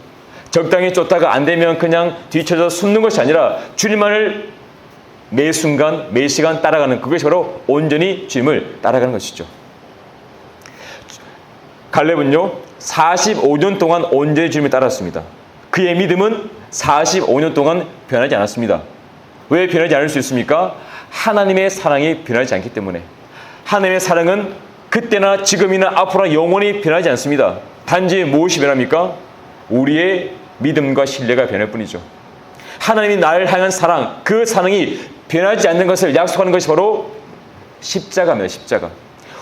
적당히 쫓다가 안 되면 그냥 뒤쳐져 숨는 것이 아니라 주님만을 매 순간, 매 시간 따라가는 그것이 바로 온전히 주님을 따라가는 것이죠. 갈렙은요 45년 동안 온전히 주님을 따랐습니다. 그의 믿음은 45년 동안 변하지 않았습니다. 왜 변하지 않을 수 있습니까? 하나님의 사랑이 변하지 않기 때문에. 하나님의 사랑은 그때나 지금이나 앞으로 영원히 변하지 않습니다. 단지 무엇이 변합니까? 우리의 믿음과 신뢰가 변할 뿐이죠. 하나님이 나를 향한 사랑, 그 사랑이 변하지 않는 것을 약속하는 것이 바로 십자가입니다. 십자가.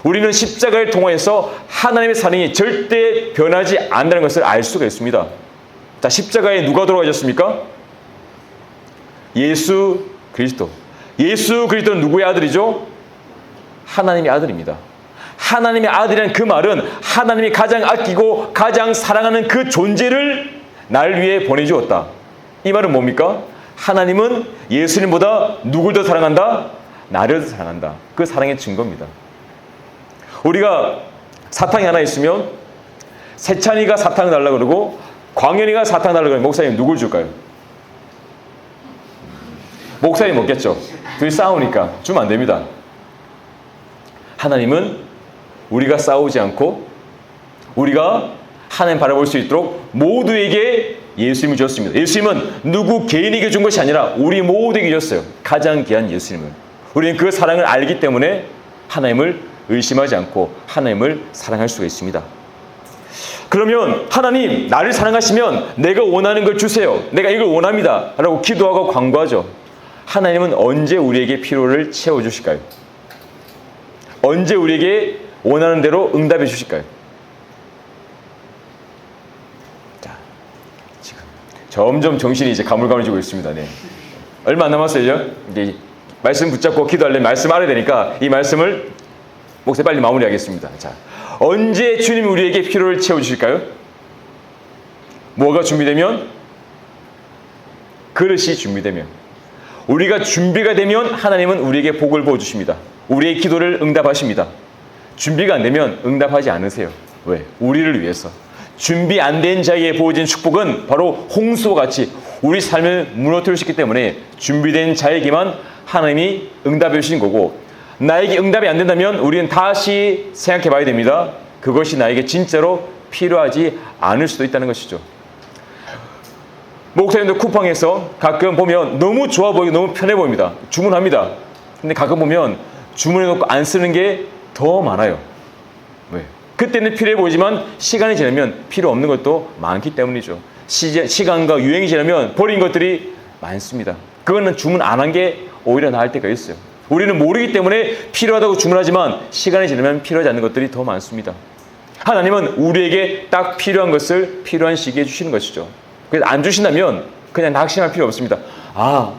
우리는 십자가를 통해서 하나님의 사랑이 절대 변하지 않는다는 것을 알 수가 있습니다. 자, 십자가에 누가 돌아가셨습니까? 예수 그리스도. 예수 그리스도는 누구의 아들이죠? 하나님의 아들입니다. 하나님의 아들이라는 그 말은 하나님이 가장 아끼고 가장 사랑하는 그 존재를 나를 위해 보내주었다. 이 말은 뭡니까? 하나님은 예수님보다 누굴 더 사랑한다? 나를 더 사랑한다. 그 사랑의 증거입니다. 우리가 사탕이 하나 있으면 세찬이가 사탕을 달라고 그러고 광현이가 사탕 달라고 그러면 목사님 누굴 줄까요? 목사님 먹겠죠. 둘이 싸우니까 주면 안 됩니다. 하나님은 우리가 싸우지 않고 우리가 하나님 바라볼 수 있도록 모두에게 예수님을 주셨습니다. 예수님은 누구 개인에게 준 것이 아니라 우리 모두에게 주셨어요. 가장 귀한 예수님을. 우리는 그 사랑을 알기 때문에 하나님을 의심하지 않고 하나님을 사랑할 수가 있습니다. 그러면 하나님 나를 사랑하시면 내가 원하는 걸 주세요. 내가 이걸 원합니다. 라고 기도하고 간구하죠. 하나님은 언제 우리에게 필요를 채워주실까요? 언제 우리에게 원하는 대로 응답해 주실까요? 자, 지금 점점 정신이 이제 가물가물해지고 있습니다. 네. 얼마 안 남았어요. 이제 말씀 붙잡고 기도하려면 말씀 알아야 되니까 이 말씀을 목사님 빨리 마무리하겠습니다. 자, 언제 주님이 우리에게 필요를 채워주실까요? 뭐가 준비되면? 그릇이 준비되면. 우리가 준비가 되면 하나님은 우리에게 복을 부어주십니다. 우리의 기도를 응답하십니다. 준비가 안 되면 응답하지 않으세요. 왜? 우리를 위해서. 준비 안 된 자에게 부어진 축복은 바로 홍수와 같이 우리 삶을 무너뜨릴 수 있기 때문에 준비된 자에게만 하나님이 응답해 주신 거고, 나에게 응답이 안 된다면 우리는 다시 생각해 봐야 됩니다. 그것이 나에게 진짜로 필요하지 않을 수도 있다는 것이죠. 목사님들 쿠팡에서 가끔 보면 너무 좋아 보이고 너무 편해 보입니다. 주문합니다. 근데 가끔 보면 주문해놓고 안 쓰는 게 더 많아요. 왜? 그때는 필요해 보이지만 시간이 지나면 필요 없는 것도 많기 때문이죠. 시간과 유행이 지나면 버린 것들이 많습니다. 그거는 주문 안 한 게 오히려 나을 때가 있어요. 우리는 모르기 때문에 필요하다고 주문하지만 시간이 지나면 필요하지 않는 것들이 더 많습니다. 하나님은 우리에게 딱 필요한 것을 필요한 시기에 주시는 것이죠. 그래서 안 주신다면 그냥 낙심할 필요 없습니다. 아,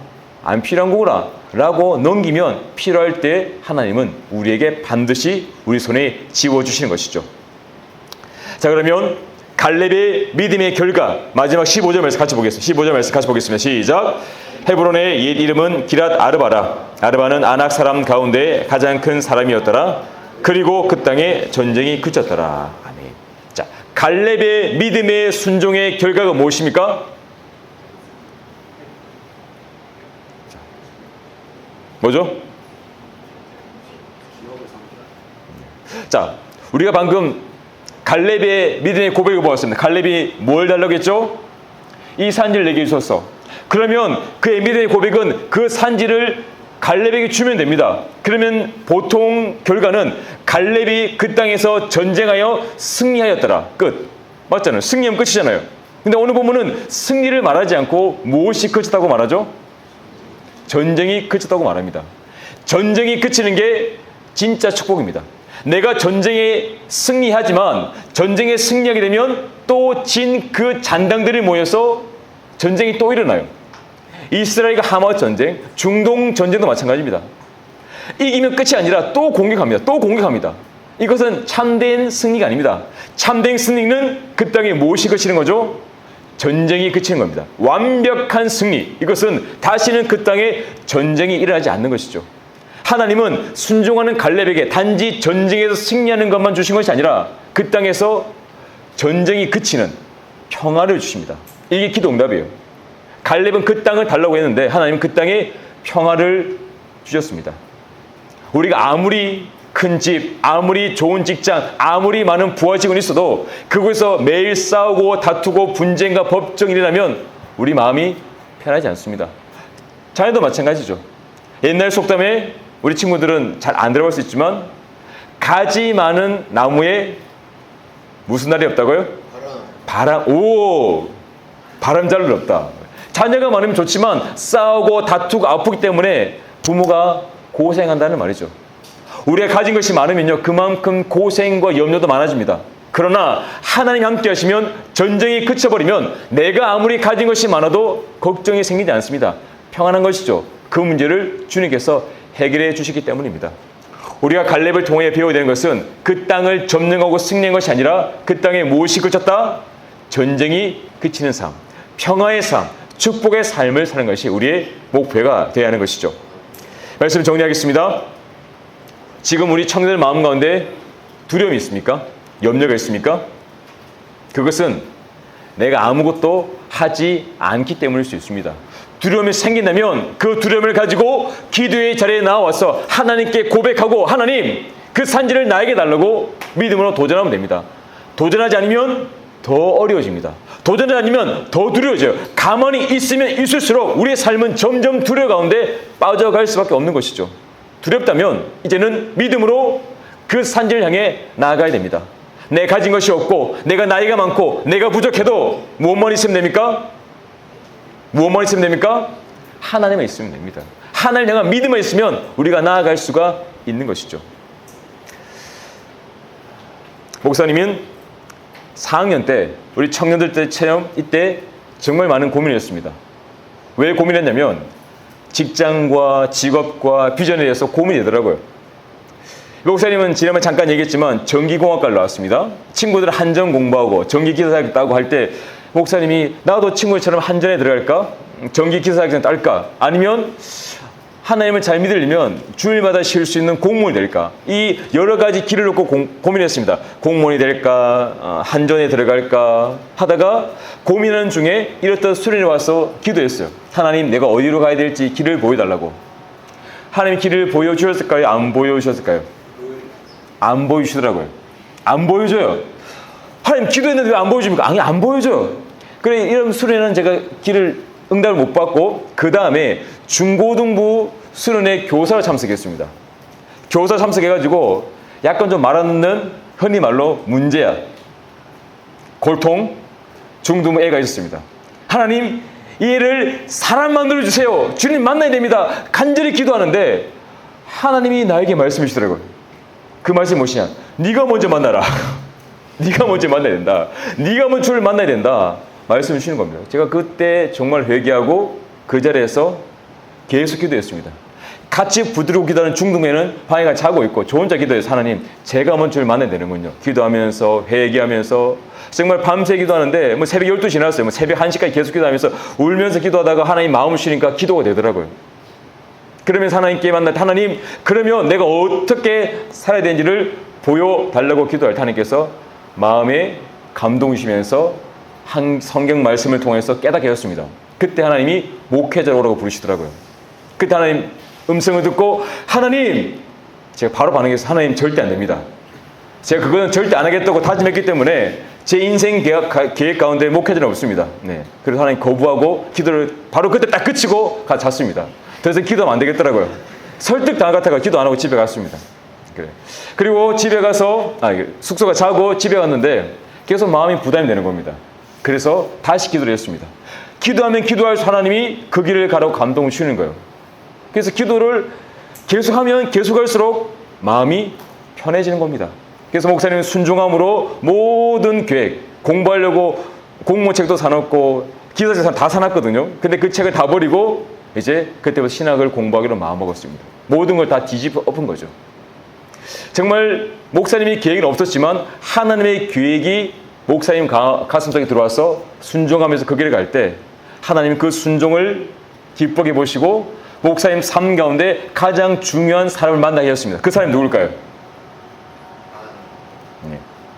안 필요한 거구나 라고 넘기면 필요할 때 하나님은 우리에게 반드시 우리 손에 지워주시는 것이죠. 자, 그러면 갈렙의 믿음의 결과 마지막 15절 말씀 같이 보겠습니다. 15절 말씀 같이 보겠습니다. 시작. 헤브론의 옛 이름은 기랏 아르바라. 아르바는 아낙 사람 가운데 가장 큰 사람이었더라. 그리고 그 땅에 전쟁이 그쳤더라. 아멘. 자, 갈렙의 믿음의 순종의 결과가 무엇입니까? 뭐죠? 자, 우리가 방금 갈렙의 믿음의 고백을 보았습니다. 갈렙이 뭘 달라고 했죠? 이 산지를 내게 주셨어. 그러면 그의 믿음의 고백은 그 산지를 갈렙에게 주면 됩니다. 그러면 보통 결과는 갈렙이 그 땅에서 전쟁하여 승리하였더라. 끝. 맞잖아요. 승리하면 끝이잖아요. 근데 오늘 보면은 승리를 말하지 않고 무엇이 그쳤다고 말하죠? 전쟁이 그쳤다고 말합니다. 전쟁이 그치는 게 진짜 축복입니다. 내가 전쟁에 승리하지만 전쟁에 승리하게 되면 또 진 그 잔당들이 모여서 전쟁이 또 일어나요. 이스라엘과 하마스 전쟁, 중동 전쟁도 마찬가지입니다. 이기면 끝이 아니라 또 공격합니다. 또 공격합니다. 이것은 참된 승리가 아닙니다. 참된 승리는 그 땅에 무엇이 그치는 거죠? 전쟁이 그치는 겁니다. 완벽한 승리. 이것은 다시는 그 땅에 전쟁이 일어나지 않는 것이죠. 하나님은 순종하는 갈렙에게 단지 전쟁에서 승리하는 것만 주신 것이 아니라 그 땅에서 전쟁이 그치는 평화를 주십니다. 이게 기도 응답이에요. 갈렙은 그 땅을 달라고 했는데 하나님은 그 땅에 평화를 주셨습니다. 우리가 아무리 큰 집, 아무리 좋은 직장, 아무리 많은 부하 직원이 있어도 그곳에서 매일 싸우고 다투고 분쟁과 법정이 일어나면 우리 마음이 편하지 않습니다. 자녀도 마찬가지죠. 옛날 속담에 우리 친구들은 잘 안 들어볼 수 있지만 가지 많은 나무에 무슨 날이 없다고요? 바람. 오, 바람잘 일 없다. 자녀가 많으면 좋지만 싸우고 다투고 아프기 때문에 부모가 고생한다는 말이죠. 우리가 가진 것이 많으면요 그만큼 고생과 염려도 많아집니다. 그러나 하나님 함께 하시면 전쟁이 그쳐버리면 내가 아무리 가진 것이 많아도 걱정이 생기지 않습니다. 평안한 것이죠. 그 문제를 주님께서 해결해 주시기 때문입니다. 우리가 갈렙을 통해 배워야 되는 것은 그 땅을 점령하고 승리한 것이 아니라 그 땅에 무엇이 그쳤다? 전쟁이 그치는 삶, 평화의 삶, 축복의 삶을 사는 것이 우리의 목표가 되어야 하는 것이죠. 말씀을 정리하겠습니다. 지금 우리 청년들 마음 가운데 두려움이 있습니까? 염려가 있습니까? 그것은 내가 아무것도 하지 않기 때문일 수 있습니다. 두려움이 생긴다면 그 두려움을 가지고 기도의 자리에 나와서 하나님께 고백하고 하나님 그 산지를 나에게 달라고 믿음으로 도전하면 됩니다. 도전하지 않으면 더 어려워집니다. 도전하지 않으면 더 두려워져요. 가만히 있으면 있을수록 우리의 삶은 점점 두려워 가운데 빠져갈 수밖에 없는 것이죠. 두렵다면 이제는 믿음으로 그 산지를 향해 나아가야 됩니다. 내 가진 것이 없고 내가 나이가 많고 내가 부족해도 무엇만 있으면 됩니까? 무엇만 있으면 됩니까? 하나님만 있으면 됩니다. 하나님을 향한 믿음만 있으면 우리가 나아갈 수가 있는 것이죠. 목사님은 4학년 때 우리 청년들 때 체험 이때 정말 많은 고민이었습니다. 왜 고민했냐면 직장과 직업과 비전에 대해서 고민이 되더라고요. 목사님은 지난번에 잠깐 얘기했지만 전기공학과를 나왔습니다. 친구들 한전 공부하고 전기기사 따고 할 때 목사님이 나도 친구들처럼 한전에 들어갈까? 전기기사 딸까? 아니면 하나님을 잘 믿으려면 주일마다 쉴 수 있는 공무원이 될까? 이 여러 가지 길을 놓고 고민했습니다. 공무원이 될까? 한전에 들어갈까? 하다가 고민하는 중에 이렇듯 수련회 와서 기도했어요. 하나님 내가 어디로 가야 될지 길을 보여달라고. 하나님 길을 보여주셨을까요? 안 보여주셨을까요? 안 보여주시더라고요. 안 보여줘요. 하나님 기도했는데 왜 안 보여줍니까? 아니 안 보여줘요. 그래 이런 수련회는 제가 길을 응답을 못 받고 그 다음에 중고등부 수련회 교사로 참석했습니다. 교사 참석해가지고 약간 좀 말하는 흔히 말로 문제야, 골통, 중등부 애가 있었습니다. 하나님 이 애를 사람 만들어주세요. 주님 만나야 됩니다. 간절히 기도하는데 하나님이 나에게 말씀해 주시더라고요. 그 말씀이 무엇이냐? 네가 먼저 만나라. 네가 먼저 만나야 된다. 네가 먼저 주를 만나야 된다. 말씀을 주시는 겁니다. 제가 그때 정말 회개하고 그 자리에서 계속 기도했습니다. 같이 부드럽게 기도하는 중등부에는 방해가 자고 있고 저 혼자 기도해서 하나님 제가 먼저 주를 만나야 되는군요. 기도하면서 회개하면서 정말 밤새 기도하는데 뭐 새벽 12시 지났어요. 뭐 새벽 1시까지 계속 기도하면서 울면서 기도하다가 하나님 마음을 주시니까 기도가 되더라고요. 그러면서 하나님께 만날 하나님 그러면 내가 어떻게 살아야 되는지를 보여달라고 기도할 때 하나님께서 마음에 감동 주시면서 한 성경 말씀을 통해서 깨닫게 하셨습니다. 그때 하나님이 목회자로 오라고 부르시더라고요. 그때 하나님 음성을 듣고 하나님 제가 바로 반응해서 하나님 절대 안 됩니다. 제가 그거는 절대 안 하겠다고 다짐했기 때문에 제 인생 계획 가운데 목회자는 없습니다. 네. 그래서 하나님 거부하고 기도를 바로 그때 딱 그치고 가 잤습니다. 더 이상 기도하면 안 되겠더라고요. 설득 당한 것 같아서 기도 안 하고 집에 갔습니다. 그래. 그리고 집에 가서 숙소가 자고 집에 갔는데 계속 마음이 부담이 되는 겁니다. 그래서 다시 기도를 했습니다. 기도하면 기도할수록 하나님이 그 길을 가라고 감동을 주시는 거예요. 그래서 기도를 계속하면 계속할수록 마음이 편해지는 겁니다. 그래서 목사님은 순종함으로 모든 계획, 공부하려고 공무원 책도 사놓고 기사책 다 사놨거든요. 근데 그 책을 다 버리고 이제 그때부터 신학을 공부하기로 마음먹었습니다. 모든 걸 다 뒤집어 엎은 거죠. 정말 목사님이 계획은 없었지만 하나님의 계획이 목사님 가슴속에 들어와서 순종하면서 그 길을 갈 때 하나님 그 순종을 기쁘게 보시고 목사님 삶 가운데 가장 중요한 사람을 만나게 하셨습니다. 그 사람이 누굴까요?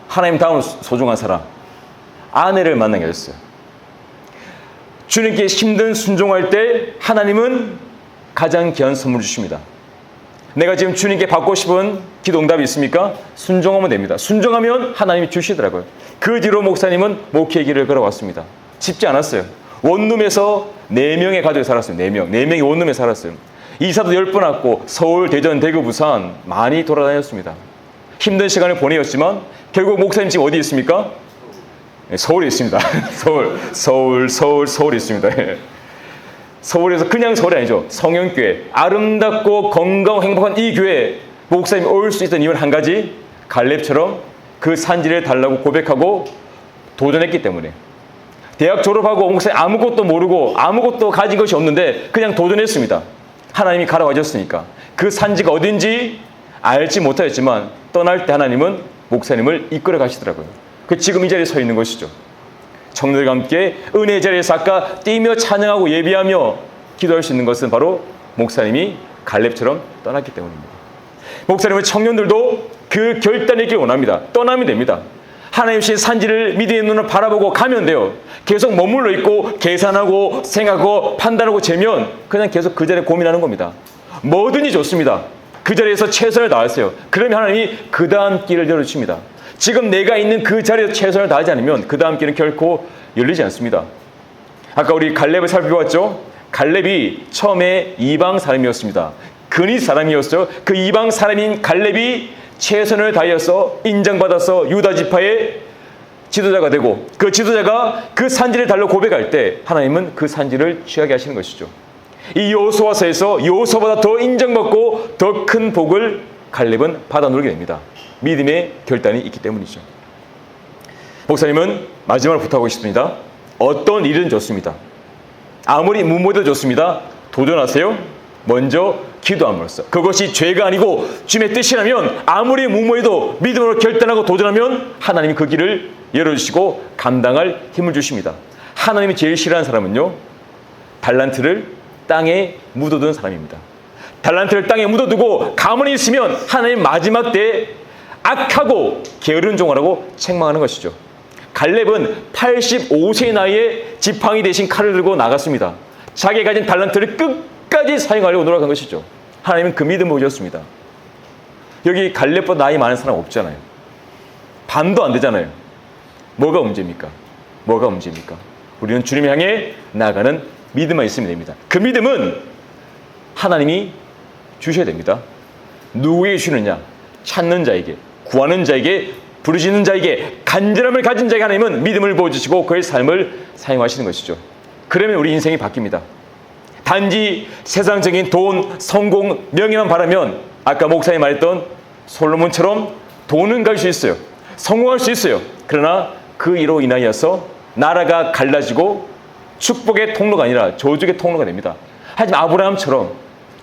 하나님 다음으로 소중한 사람, 아내를 만나게 하셨어요. 주님께 힘든 순종할 때 하나님은 가장 귀한 선물을 주십니다. 내가 지금 주님께 받고 싶은 기도 응답이 있습니까? 순종하면 됩니다. 순종하면 하나님이 주시더라고요. 그 뒤로 목사님은 목회의 길을 걸어왔습니다. 쉽지 않았어요. 원룸에서 4명의 가족이 살았어요. 4명이 원룸에 살았어요. 이사도 10번 왔고 서울, 대전, 대구, 부산 많이 돌아다녔습니다. 힘든 시간을 보내었지만 결국 목사님 지금 어디 있습니까? 서울에 있습니다. 서울에 있습니다. 서울에서 그냥 서울이 아니죠. 성형교회, 아름답고 건강하고 행복한 이 교회 목사님이 올 수 있던 이유는 한 가지, 갈렙처럼 그 산지를 달라고 고백하고 도전했기 때문에. 대학 졸업하고 목사님 아무것도 모르고 아무것도 가진 것이 없는데 그냥 도전했습니다. 하나님이 가라고 하셨으니까. 그 산지가 어딘지 알지 못하였지만 떠날 때 하나님은 목사님을 이끌어 가시더라고요. 그 지금 이 자리에 서 있는 것이죠. 청년들과 함께 은혜의 자리에서 아까 뛰며 찬양하고 예비하며 기도할 수 있는 것은 바로 목사님이 갈렙처럼 떠났기 때문입니다. 목사님은 청년들도 그 결단을 있길 원합니다. 떠나면 됩니다. 하나님 주신 산지를 믿음의 눈으로 바라보고 가면 돼요. 계속 머물러 있고 계산하고 생각하고 판단하고 재면 그냥 계속 그 자리에 고민하는 겁니다. 뭐든지 좋습니다. 그 자리에서 최선을 다했어요. 그러면 하나님이 그 다음 길을 열어주십니다. 지금 내가 있는 그 자리에서 최선을 다하지 않으면 그 다음 길은 결코 열리지 않습니다. 아까 우리 갈렙을 살펴봤죠? 갈렙이 처음에 이방 사람이었습니다. 근위 사람이었어요. 그 이방 사람인 갈렙이 최선을 다해서 인정받아서 유다 지파의 지도자가 되고 그 지도자가 그 산지를 달러 고백할 때 하나님은 그 산지를 취하게 하시는 것이죠. 이 여호수아서에서 여호수아보다 더 인정받고 더 큰 복을 갈렙은 받아 누리게 됩니다. 믿음의 결단이 있기 때문이죠. 목사님은 마지막으로 부탁하고 싶습니다. 어떤 일은 좋습니다. 아무리 무모해도 좋습니다. 도전하세요. 먼저 기도함으로써 그것이 죄가 아니고 주님의 뜻이라면 아무리 무모해도 믿음으로 결단하고 도전하면 하나님이 그 길을 열어주시고 감당할 힘을 주십니다. 하나님이 제일 싫어하는 사람은요, 달란트를 땅에 묻어둔 사람입니다. 달란트를 땅에 묻어두고 가만히 있으면 하나님 마지막 때에 악하고 게으른 종아라고 책망하는 것이죠. 갈렙은 85세 나이에 지팡이 대신 칼을 들고 나갔습니다. 자기가 가진 달란트를 끝까지 사용하려고 노력한 것이죠. 하나님은 그 믿음을 보셨습니다. 여기 갈렙보다 나이 많은 사람 없잖아요. 반도 안 되잖아요. 뭐가 문제입니까? 뭐가 문제입니까? 우리는 주님을 향해 나아가는 믿음만 있으면 됩니다. 그 믿음은 하나님이 주셔야 됩니다. 누구에게 주느냐? 찾는 자에게, 구하는 자에게, 부르시는 자에게, 간절함을 가진 자에게 하나님은 믿음을 보여주시고 그의 삶을 사용하시는 것이죠. 그러면 우리 인생이 바뀝니다. 단지 세상적인 돈, 성공, 명예만 바라면 아까 목사님 말했던 솔로몬처럼 돈은 갈 수 있어요. 성공할 수 있어요. 그러나 그 일로 인하여서 나라가 갈라지고 축복의 통로가 아니라 저주의 통로가 됩니다. 하지만 아브라함처럼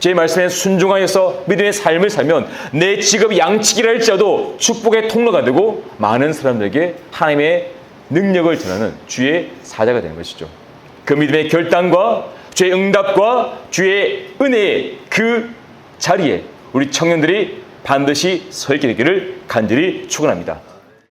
제 말씀에 순종하여서 믿음의 삶을 살면 내 직업이 양치기라 할지라도 축복의 통로가 되고 많은 사람들에게 하나님의 능력을 전하는 주의 사자가 되는 것이죠. 그 믿음의 결단과 주의 응답과 주의 은혜의 그 자리에 우리 청년들이 반드시 서 있게 되기를 간절히 축원합니다.